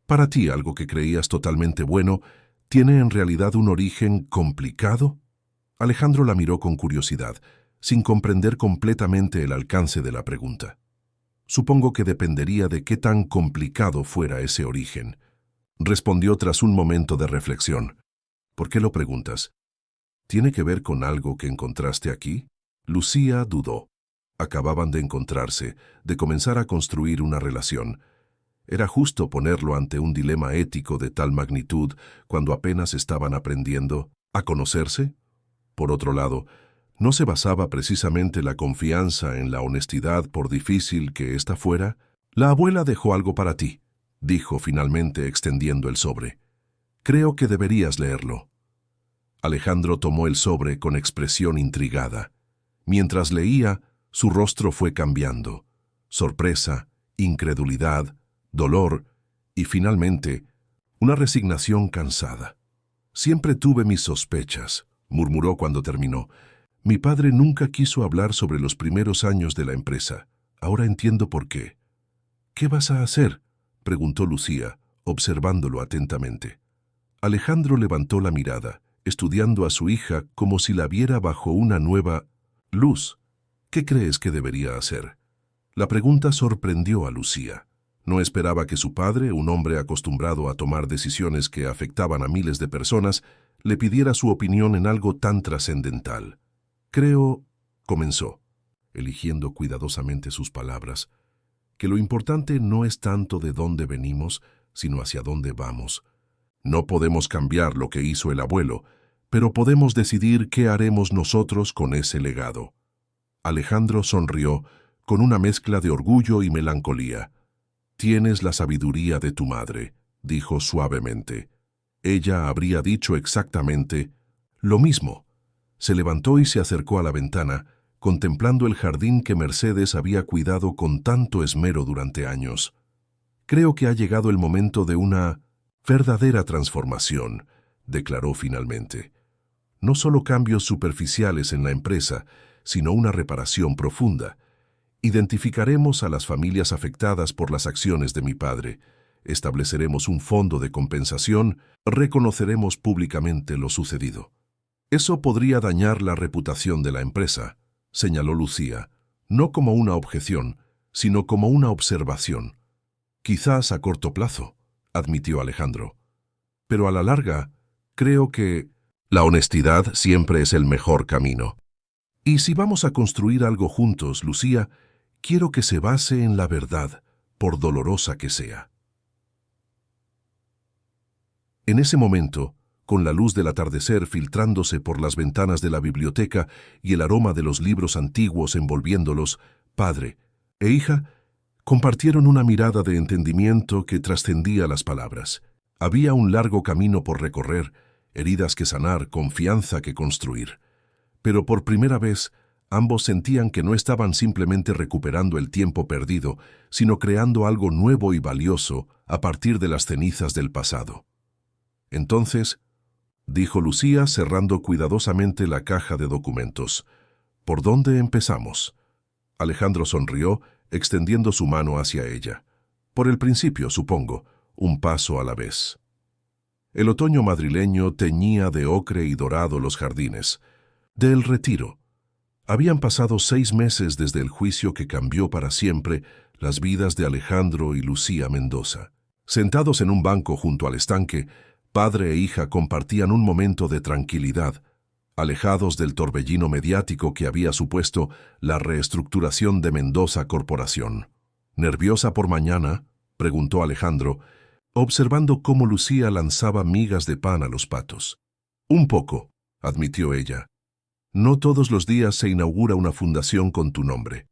para ti algo que creías totalmente bueno, tiene en realidad un origen complicado?» Alejandro la miró con curiosidad, sin comprender completamente el alcance de la pregunta. «Supongo que dependería de qué tan complicado fuera ese origen», respondió tras un momento de reflexión. «¿Por qué lo preguntas? ¿Tiene que ver con algo que encontraste aquí?» Lucía dudó. Acababan de encontrarse, de comenzar a construir una relación. Era justo ponerlo ante un dilema ético de tal magnitud cuando apenas estaban aprendiendo a conocerse. Por otro lado, ¿no se basaba precisamente la confianza en la honestidad, por difícil que ésta fuera? «La abuela dejó algo para ti», dijo finalmente extendiendo el sobre. «Creo que deberías leerlo». Alejandro tomó el sobre con expresión intrigada. Mientras leía, su rostro fue cambiando. Sorpresa, incredulidad, dolor y, finalmente, una resignación cansada. «Siempre tuve mis sospechas», murmuró cuando terminó. «Mi padre nunca quiso hablar sobre los primeros años de la empresa. Ahora entiendo por qué». «¿Qué vas a hacer?», preguntó Lucía, observándolo atentamente. Alejandro levantó la mirada, estudiando a su hija como si la viera bajo una nueva luz. «¿Qué crees que debería hacer?». La pregunta sorprendió a Lucía. No esperaba que su padre, un hombre acostumbrado a tomar decisiones que afectaban a miles de personas, le pidiera su opinión en algo tan trascendental. Creo, comenzó, eligiendo cuidadosamente sus palabras, que lo importante no es tanto de dónde venimos, sino hacia dónde vamos. No podemos cambiar lo que hizo el abuelo, pero podemos decidir qué haremos nosotros con ese legado. Alejandro sonrió con una mezcla de orgullo y melancolía. «Tienes la sabiduría de tu madre», dijo suavemente. Ella habría dicho exactamente lo mismo. Se levantó y se acercó a la ventana, contemplando el jardín que Mercedes había cuidado con tanto esmero durante años. «Creo que ha llegado el momento de una verdadera transformación», declaró finalmente. «No solo cambios superficiales en la empresa, sino una reparación profunda. Identificaremos a las familias afectadas por las acciones de mi padre. Estableceremos un fondo de compensación, reconoceremos públicamente lo sucedido». «Eso podría dañar la reputación de la empresa», señaló Lucía, no como una objeción, sino como una observación. «Quizás a corto plazo», admitió Alejandro. «Pero a la larga, creo que la honestidad siempre es el mejor camino. Y si vamos a construir algo juntos, Lucía, quiero que se base en la verdad, por dolorosa que sea». En ese momento, con la luz del atardecer filtrándose por las ventanas de la biblioteca y el aroma de los libros antiguos envolviéndolos, padre e hija compartieron una mirada de entendimiento que trascendía las palabras. Había un largo camino por recorrer, heridas que sanar, confianza que construir. Pero por primera vez, ambos sentían que no estaban simplemente recuperando el tiempo perdido, sino creando algo nuevo y valioso a partir de las cenizas del pasado. «Entonces», dijo Lucía cerrando cuidadosamente la caja de documentos, «¿por dónde empezamos?». Alejandro sonrió, extendiendo su mano hacia ella. «Por el principio, supongo, un paso a la vez». El otoño madrileño teñía de ocre y dorado los jardines. Del retiro. Habían pasado 6 meses desde el juicio que cambió para siempre las vidas de Alejandro y Lucía Mendoza. Sentados en un banco junto al estanque, padre e hija compartían un momento de tranquilidad, alejados del torbellino mediático que había supuesto la reestructuración de Mendoza Corporación. «¿Nerviosa por mañana?», preguntó Alejandro, observando cómo Lucía lanzaba migas de pan a los patos. «Un poco», admitió ella. «No todos los días se inaugura una fundación con tu nombre».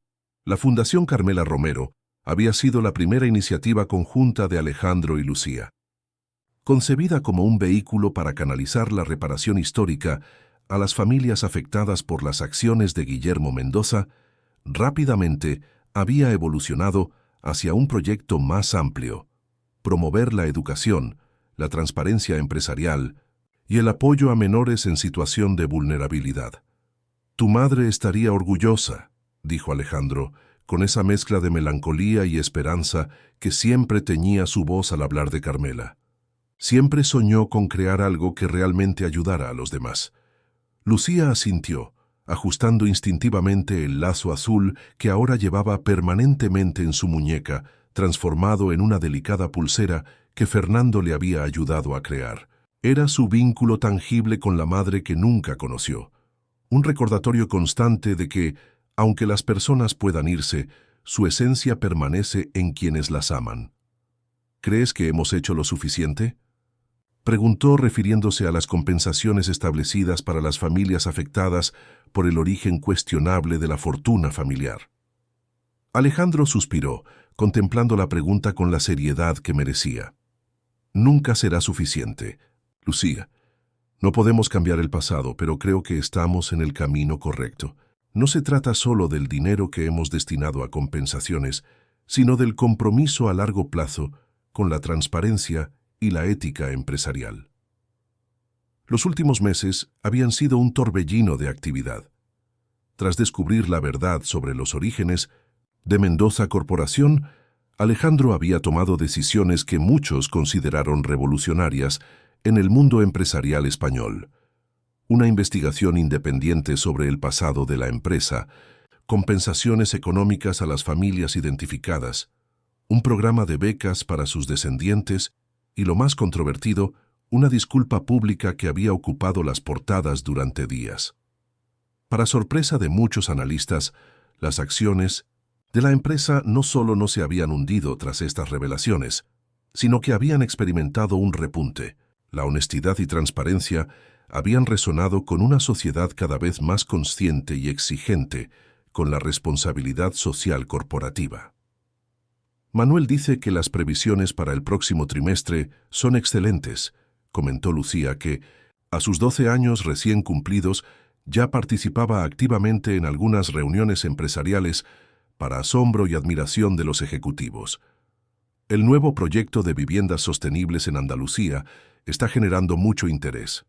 La Fundación Carmela Romero había sido la primera iniciativa conjunta de Alejandro y Lucía. Concebida como un vehículo para canalizar la reparación histórica a las familias afectadas por las acciones de Guillermo Mendoza, rápidamente había evolucionado hacia un proyecto más amplio: promover la educación, la transparencia empresarial y el apoyo a menores en situación de vulnerabilidad. «Tu madre estaría orgullosa», dijo Alejandro, con esa mezcla de melancolía y esperanza que siempre teñía su voz al hablar de Carmela. Siempre soñó con crear algo que realmente ayudara a los demás. Lucía asintió, ajustando instintivamente el lazo azul que ahora llevaba permanentemente en su muñeca, transformado en una delicada pulsera que Fernando le había ayudado a crear. Era su vínculo tangible con la madre que nunca conoció. Un recordatorio constante de que, aunque las personas puedan irse, su esencia permanece en quienes las aman. «¿Crees que hemos hecho lo suficiente?», preguntó refiriéndose a las compensaciones establecidas para las familias afectadas por el origen cuestionable de la fortuna familiar. Alejandro suspiró, contemplando la pregunta con la seriedad que merecía. «Nunca será suficiente, Lucía. No podemos cambiar el pasado, pero creo que estamos en el camino correcto. No se trata solo del dinero que hemos destinado a compensaciones, sino del compromiso a largo plazo con la transparencia y la ética empresarial». Los últimos meses habían sido un torbellino de actividad. Tras descubrir la verdad sobre los orígenes de Mendoza Corporación, Alejandro había tomado decisiones que muchos consideraron revolucionarias en el mundo empresarial español. Una investigación independiente sobre el pasado de la empresa, compensaciones económicas a las familias identificadas, un programa de becas para sus descendientes y, lo más controvertido, una disculpa pública que había ocupado las portadas durante días. Para sorpresa de muchos analistas, las acciones de la empresa no solo no se habían hundido tras estas revelaciones, sino que habían experimentado un repunte. La honestidad y transparencia habían resonado con una sociedad cada vez más consciente y exigente con la responsabilidad social corporativa. Manuel dice que las previsiones para el próximo trimestre son excelentes, comentó Lucía, que, a sus 12 años recién cumplidos, ya participaba activamente en algunas reuniones empresariales para asombro y admiración de los ejecutivos. El nuevo proyecto de viviendas sostenibles en Andalucía está generando mucho interés.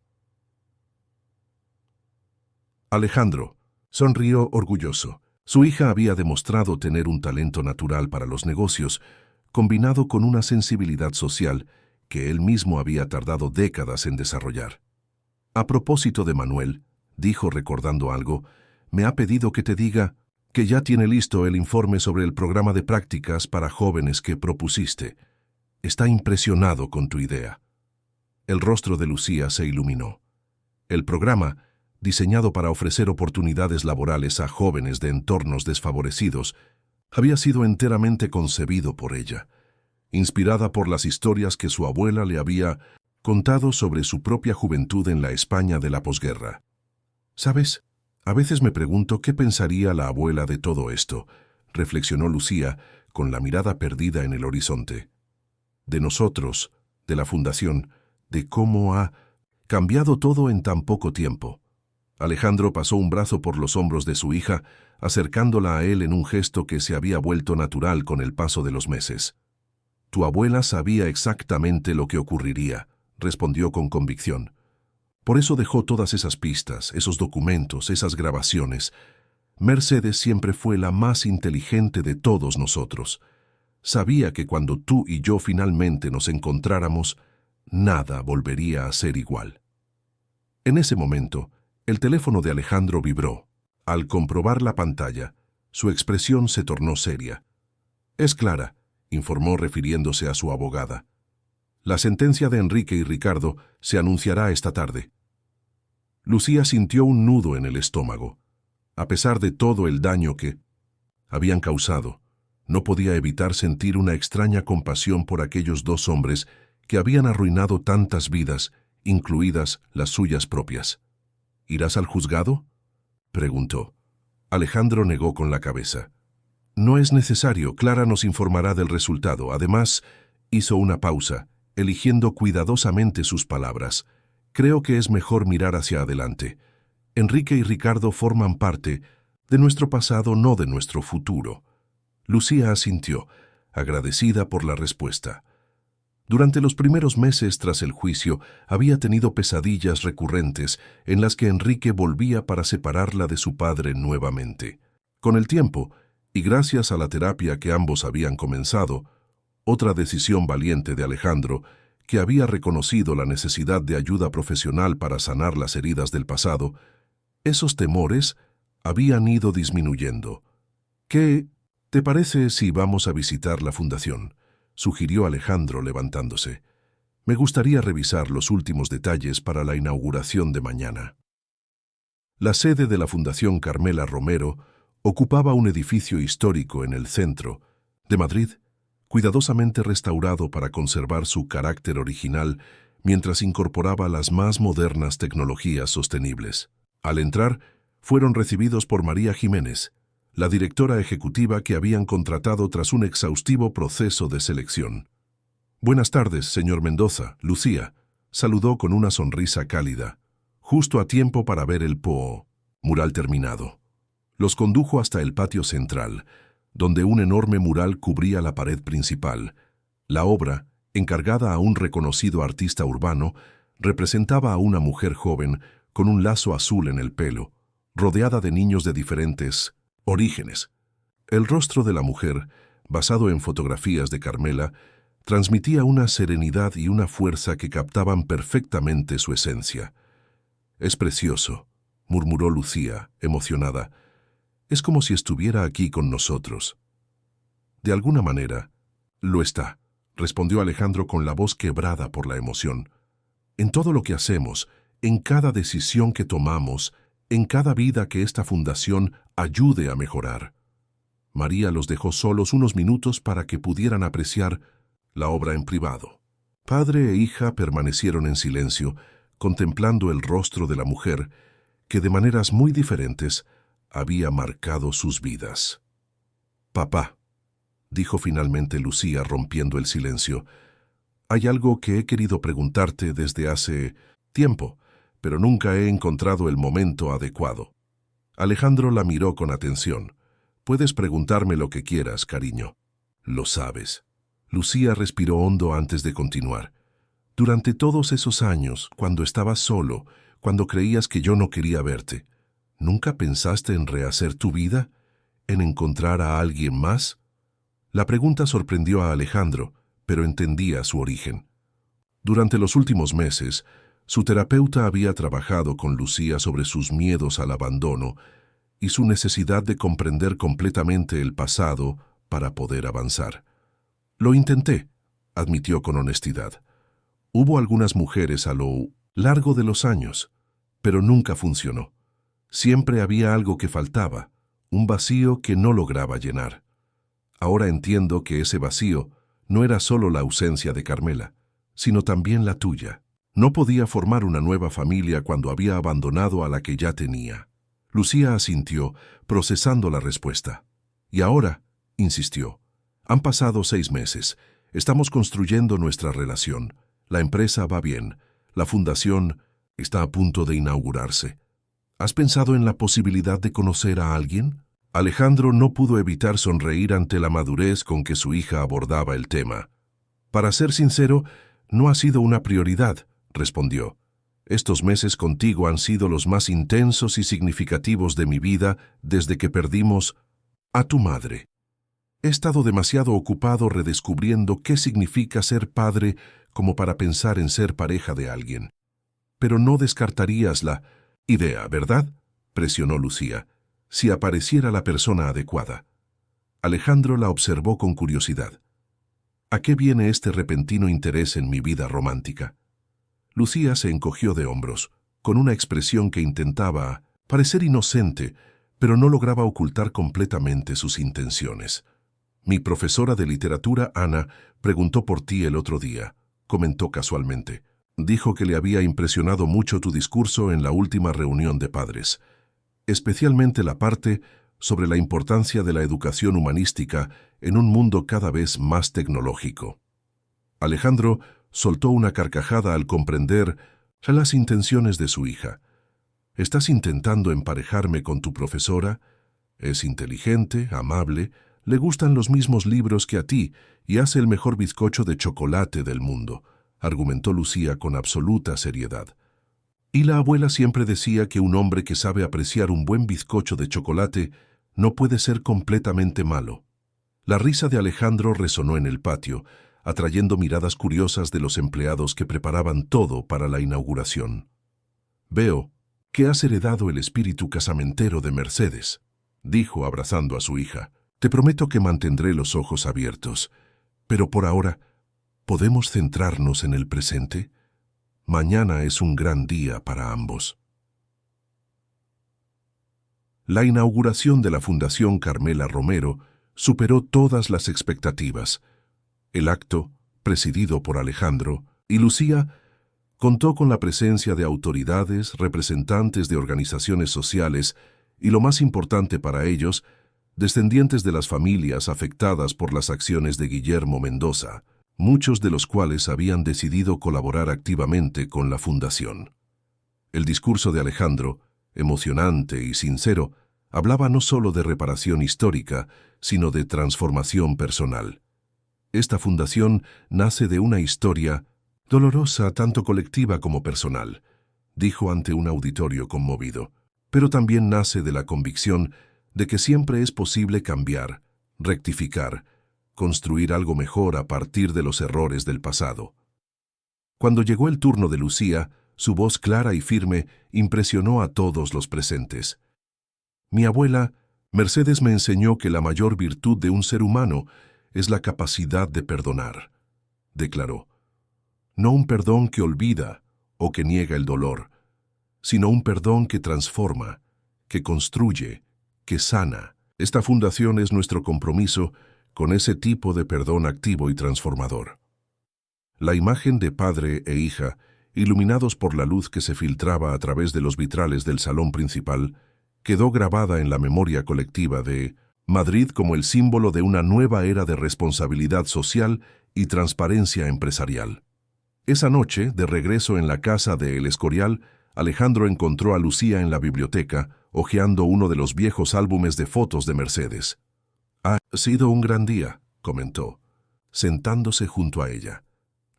Alejandro sonrió orgulloso. Su hija había demostrado tener un talento natural para los negocios, combinado con una sensibilidad social que él mismo había tardado décadas en desarrollar. A propósito de Manuel, dijo recordando algo, me ha pedido que te diga que ya tiene listo el informe sobre el programa de prácticas para jóvenes que propusiste. Está impresionado con tu idea. El rostro de Lucía se iluminó. El programa, diseñado para ofrecer oportunidades laborales a jóvenes de entornos desfavorecidos, había sido enteramente concebido por ella, inspirada por las historias que su abuela le había contado sobre su propia juventud en la España de la posguerra. ¿Sabes? A veces me pregunto qué pensaría la abuela de todo esto, reflexionó Lucía con la mirada perdida en el horizonte. De nosotros, de la fundación, de cómo ha cambiado todo en tan poco tiempo. Alejandro pasó un brazo por los hombros de su hija, acercándola a él en un gesto que se había vuelto natural con el paso de los meses. Tu abuela sabía exactamente lo que ocurriría, respondió con convicción. Por eso dejó todas esas pistas, esos documentos, esas grabaciones. Mercedes siempre fue la más inteligente de todos nosotros. Sabía que cuando tú y yo finalmente nos encontráramos, nada volvería a ser igual. En ese momento, el teléfono de Alejandro vibró. Al comprobar la pantalla, su expresión se tornó seria. Es Clara, informó refiriéndose a su abogada. La sentencia de Enrique y Ricardo se anunciará esta tarde. Lucía sintió un nudo en el estómago. A pesar de todo el daño que habían causado, no podía evitar sentir una extraña compasión por aquellos dos hombres que habían arruinado tantas vidas, incluidas las suyas propias. ¿Irás al juzgado?, preguntó. Alejandro negó con la cabeza. No es necesario, Clara nos informará del resultado. Además, hizo una pausa, eligiendo cuidadosamente sus palabras. Creo que es mejor mirar hacia adelante. Enrique y Ricardo forman parte de nuestro pasado, no de nuestro futuro. Lucía asintió, agradecida por la respuesta. Durante los primeros meses tras el juicio, había tenido pesadillas recurrentes en las que Enrique volvía para separarla de su padre nuevamente. Con el tiempo, y gracias a la terapia que ambos habían comenzado, otra decisión valiente de Alejandro, que había reconocido la necesidad de ayuda profesional para sanar las heridas del pasado, esos temores habían ido disminuyendo. ¿Qué te parece si vamos a visitar la fundación?, sugirió Alejandro levantándose. Me gustaría revisar los últimos detalles para la inauguración de mañana. La sede de la Fundación Carmela Romero ocupaba un edificio histórico en el centro de Madrid, cuidadosamente restaurado para conservar su carácter original mientras incorporaba las más modernas tecnologías sostenibles. Al entrar, fueron recibidos por María Jiménez, la directora ejecutiva que habían contratado tras un exhaustivo proceso de selección. Buenas tardes, señor Mendoza, Lucía, saludó con una sonrisa cálida, justo a tiempo para ver el mural terminado. Los condujo hasta el patio central, donde un enorme mural cubría la pared principal. La obra, encargada a un reconocido artista urbano, representaba a una mujer joven con un lazo azul en el pelo, rodeada de niños de diferentes orígenes. El rostro de la mujer, basado en fotografías de Carmela, transmitía una serenidad y una fuerza que captaban perfectamente su esencia. «Es precioso», murmuró Lucía, emocionada. «Es como si estuviera aquí con nosotros». De alguna manera, Lo está, respondió Alejandro con la voz quebrada por la emoción. En todo lo que hacemos, en cada decisión que tomamos, en cada vida que esta fundación ayude a mejorar. María los dejó solos unos minutos para que pudieran apreciar la obra en privado. Padre e hija permanecieron en silencio, contemplando el rostro de la mujer, que de maneras muy diferentes había marcado sus vidas. «Papá», dijo finalmente Lucía rompiendo el silencio, «hay algo que he querido preguntarte desde hace tiempo, pero nunca he encontrado el momento adecuado». Alejandro la miró con atención. «Puedes preguntarme lo que quieras, cariño». «Lo sabes». Lucía respiró hondo antes de continuar. «Durante todos esos años, cuando estabas solo, cuando creías que yo no quería verte, ¿nunca pensaste en rehacer tu vida? ¿En encontrar a alguien más?». La pregunta sorprendió a Alejandro, pero entendía su origen. Durante los últimos meses, su terapeuta había trabajado con Lucía sobre sus miedos al abandono y su necesidad de comprender completamente el pasado para poder avanzar. «Lo intenté», admitió con honestidad. «Hubo algunas mujeres a lo largo de los años, pero nunca funcionó. Siempre había algo que faltaba, un vacío que no lograba llenar. Ahora entiendo que ese vacío no era solo la ausencia de Carmela, sino también la tuya. No podía formar una nueva familia cuando había abandonado a la que ya tenía». Lucía asintió, procesando la respuesta. «Y ahora», insistió, «han pasado 6 meses. Estamos construyendo nuestra relación. La empresa va bien. La fundación está a punto de inaugurarse. ¿Has pensado en la posibilidad de conocer a alguien?». Alejandro no pudo evitar sonreír ante la madurez con que su hija abordaba el tema. «Para ser sincero, no ha sido una prioridad», respondió. «Estos meses contigo han sido los más intensos y significativos de mi vida desde que perdimos a tu madre. He estado demasiado ocupado redescubriendo qué significa ser padre como para pensar en ser pareja de alguien». «Pero no descartarías la idea, ¿verdad?», presionó Lucía, «si apareciera la persona adecuada». Alejandro la observó con curiosidad. «¿A qué viene este repentino interés en mi vida romántica?». Lucía se encogió de hombros, con una expresión que intentaba parecer inocente, pero no lograba ocultar completamente sus intenciones. «Mi profesora de literatura, Ana, preguntó por ti el otro día», comentó casualmente. «Dijo que le había impresionado mucho tu discurso en la última reunión de padres, especialmente la parte sobre la importancia de la educación humanística en un mundo cada vez más tecnológico». Alejandro soltó una carcajada al comprender las intenciones de su hija. «¿Estás intentando emparejarme con tu profesora? Es inteligente, amable, le gustan los mismos libros que a ti y hace el mejor bizcocho de chocolate del mundo», argumentó Lucía con absoluta seriedad. «Y la abuela siempre decía que un hombre que sabe apreciar un buen bizcocho de chocolate no puede ser completamente malo». La risa de Alejandro resonó en el patio, atrayendo miradas curiosas de los empleados que preparaban todo para la inauguración. «Veo que has heredado el espíritu casamentero de Mercedes», dijo abrazando a su hija. «Te prometo que mantendré los ojos abiertos, pero por ahora, ¿podemos centrarnos en el presente? Mañana es un gran día para ambos». La inauguración de la Fundación Carmela Romero superó todas las expectativas. El acto, presidido por Alejandro y Lucía, contó con la presencia de autoridades, representantes de organizaciones sociales y, lo más importante para ellos, descendientes de las familias afectadas por las acciones de Guillermo Mendoza, muchos de los cuales habían decidido colaborar activamente con la fundación. El discurso de Alejandro, emocionante y sincero, hablaba no solo de reparación histórica, sino de transformación personal. Esta fundación nace de una historia dolorosa tanto colectiva como personal, dijo ante un auditorio conmovido, pero también nace de la convicción de que siempre es posible cambiar, rectificar, construir algo mejor a partir de los errores del pasado. Cuando llegó el turno de Lucía, su voz clara y firme impresionó a todos los presentes. «Mi abuela, Mercedes, me enseñó que la mayor virtud de un ser humano es la capacidad de perdonar, declaró. No un perdón que olvida o que niega el dolor, sino un perdón que transforma, que construye, que sana. Esta fundación es nuestro compromiso con ese tipo de perdón activo y transformador. La imagen de padre e hija, iluminados por la luz que se filtraba a través de los vitrales del salón principal, quedó grabada en la memoria colectiva de Madrid como el símbolo de una nueva era de responsabilidad social y transparencia empresarial. Esa noche, de regreso en la casa de El Escorial, Alejandro encontró a Lucía en la biblioteca, hojeando uno de los viejos álbumes de fotos de Mercedes. «Ha sido un gran día», comentó, sentándose junto a ella.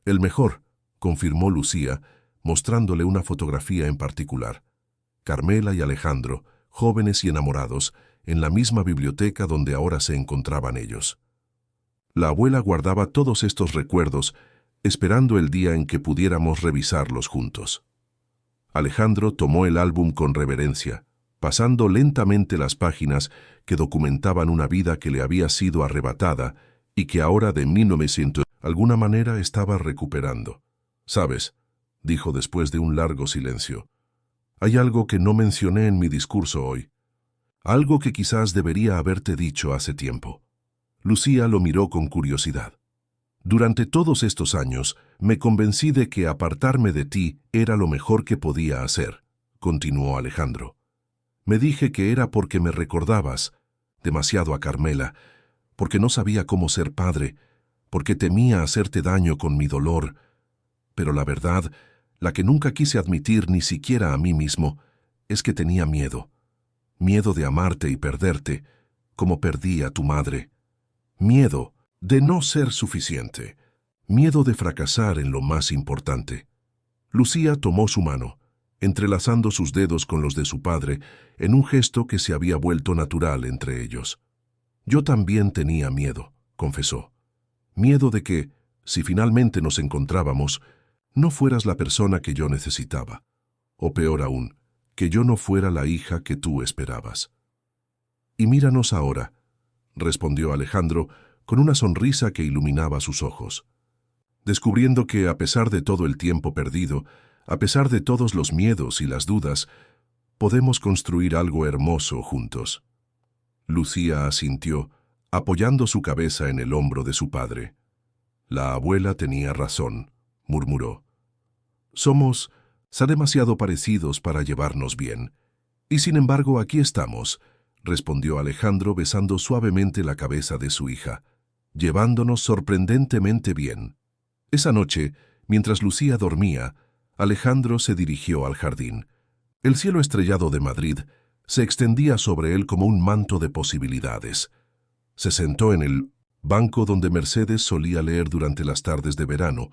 «El mejor», confirmó Lucía, mostrándole una fotografía en particular. Carmela y Alejandro, jóvenes y enamorados, en la misma biblioteca donde ahora se encontraban ellos. La abuela guardaba todos estos recuerdos, esperando el día en que pudiéramos revisarlos juntos. Alejandro tomó el álbum con reverencia, pasando lentamente las páginas que documentaban una vida que le había sido arrebatada y que ahora de 1900 de alguna manera estaba recuperando. «¿Sabes?», dijo después de un largo silencio. «Hay algo que no mencioné en mi discurso hoy. Algo que quizás debería haberte dicho hace tiempo». Lucía lo miró con curiosidad. «Durante todos estos años me convencí de que apartarme de ti era lo mejor que podía hacer», continuó Alejandro. «Me dije que era porque me recordabas demasiado a Carmela, porque no sabía cómo ser padre, porque temía hacerte daño con mi dolor. Pero la verdad, la que nunca quise admitir ni siquiera a mí mismo, es que tenía miedo. Miedo de amarte y perderte, como perdí a tu madre. Miedo de no ser suficiente. Miedo de fracasar en lo más importante». Lucía tomó su mano, entrelazando sus dedos con los de su padre, en un gesto que se había vuelto natural entre ellos. «Yo también tenía miedo», confesó. «Miedo de que, si finalmente nos encontrábamos, no fueras la persona que yo necesitaba. O peor aún, que yo no fuera la hija que tú esperabas». «Y míranos ahora», respondió Alejandro, con una sonrisa que iluminaba sus ojos. «Descubriendo que, a pesar de todo el tiempo perdido, a pesar de todos los miedos y las dudas, podemos construir algo hermoso juntos». Lucía asintió, apoyando su cabeza en el hombro de su padre. «La abuela tenía razón», murmuró. «Somos demasiado parecidos para llevarnos bien. Y sin embargo, aquí estamos», respondió Alejandro besando suavemente la cabeza de su hija, «llevándonos sorprendentemente bien». Esa noche, mientras Lucía dormía, Alejandro se dirigió al jardín. El cielo estrellado de Madrid se extendía sobre él como un manto de posibilidades. Se sentó en el banco donde Mercedes solía leer durante las tardes de verano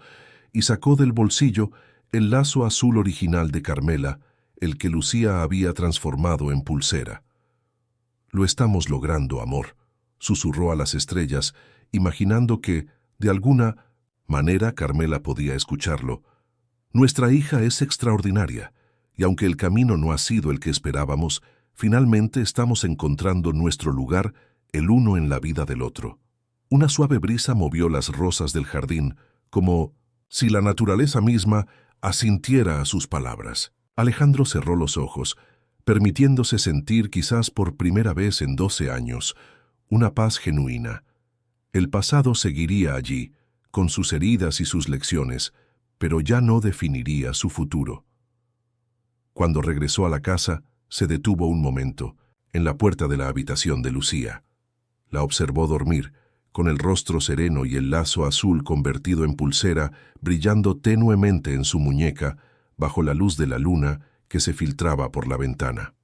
y sacó del bolsillo el lazo azul original de Carmela, el que Lucía había transformado en pulsera. «Lo estamos logrando, amor», susurró a las estrellas, imaginando que, de alguna manera, Carmela podía escucharlo. «Nuestra hija es extraordinaria, y aunque el camino no ha sido el que esperábamos, finalmente estamos encontrando nuestro lugar el uno en la vida del otro». Una suave brisa movió las rosas del jardín, como si la naturaleza misma asintiera a sus palabras. Alejandro cerró los ojos, permitiéndose sentir quizás por primera vez en 12 años, una paz genuina. El pasado seguiría allí, con sus heridas y sus lecciones, pero ya no definiría su futuro. Cuando regresó a la casa, se detuvo un momento, en la puerta de la habitación de Lucía. La observó dormir, con el rostro sereno y el lazo azul convertido en pulsera, brillando tenuemente en su muñeca, bajo la luz de la luna que se filtraba por la ventana.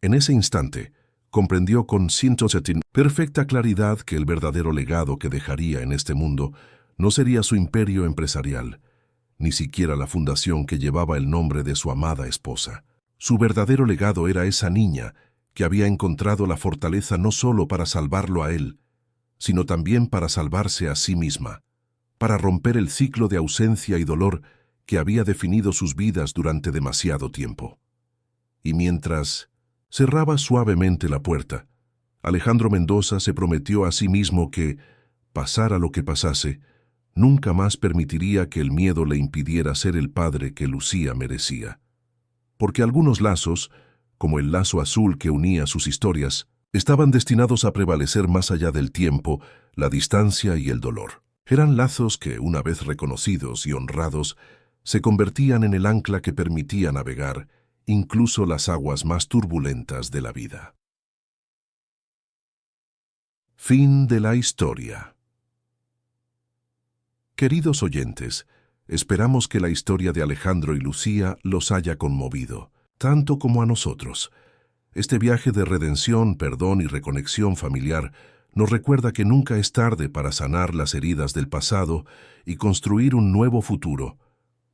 En ese instante, comprendió con perfecta claridad que el verdadero legado que dejaría en este mundo no sería su imperio empresarial, ni siquiera la fundación que llevaba el nombre de su amada esposa. Su verdadero legado era esa niña que había encontrado la fortaleza no solo para salvarlo a él, sino también para salvarse a sí misma, para romper el ciclo de ausencia y dolor que había definido sus vidas durante demasiado tiempo. Y mientras cerraba suavemente la puerta, Alejandro Mendoza se prometió a sí mismo que, pasara lo que pasase, nunca más permitiría que el miedo le impidiera ser el padre que Lucía merecía. Porque algunos lazos, como el lazo azul que unía sus historias, estaban destinados a prevalecer más allá del tiempo, la distancia y el dolor. Eran lazos que, una vez reconocidos y honrados, se convertían en el ancla que permitía navegar incluso las aguas más turbulentas de la vida. Fin de la historia. Queridos oyentes, esperamos que la historia de Alejandro y Lucía los haya conmovido, tanto como a nosotros. Este viaje de redención, perdón y reconexión familiar nos recuerda que nunca es tarde para sanar las heridas del pasado y construir un nuevo futuro.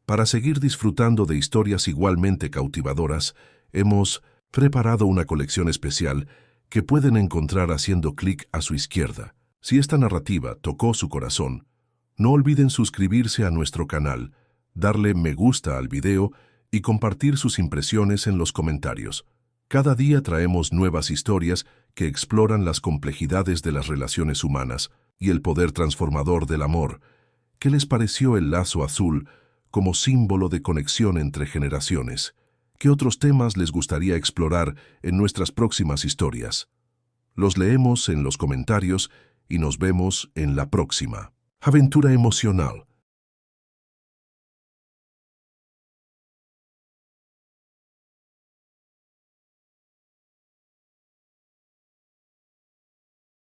Para seguir disfrutando de historias igualmente cautivadoras, hemos preparado una colección especial que pueden encontrar haciendo clic a su izquierda. Si esta narrativa tocó su corazón, no olviden suscribirse a nuestro canal, darle me gusta al video y compartir sus impresiones en los comentarios. Cada día traemos nuevas historias que exploran las complejidades de las relaciones humanas y el poder transformador del amor. ¿Qué les pareció el lazo azul como símbolo de conexión entre generaciones? ¿Qué otros temas les gustaría explorar en nuestras próximas historias? Los leemos en los comentarios y nos vemos en la próxima. Aventura emocional.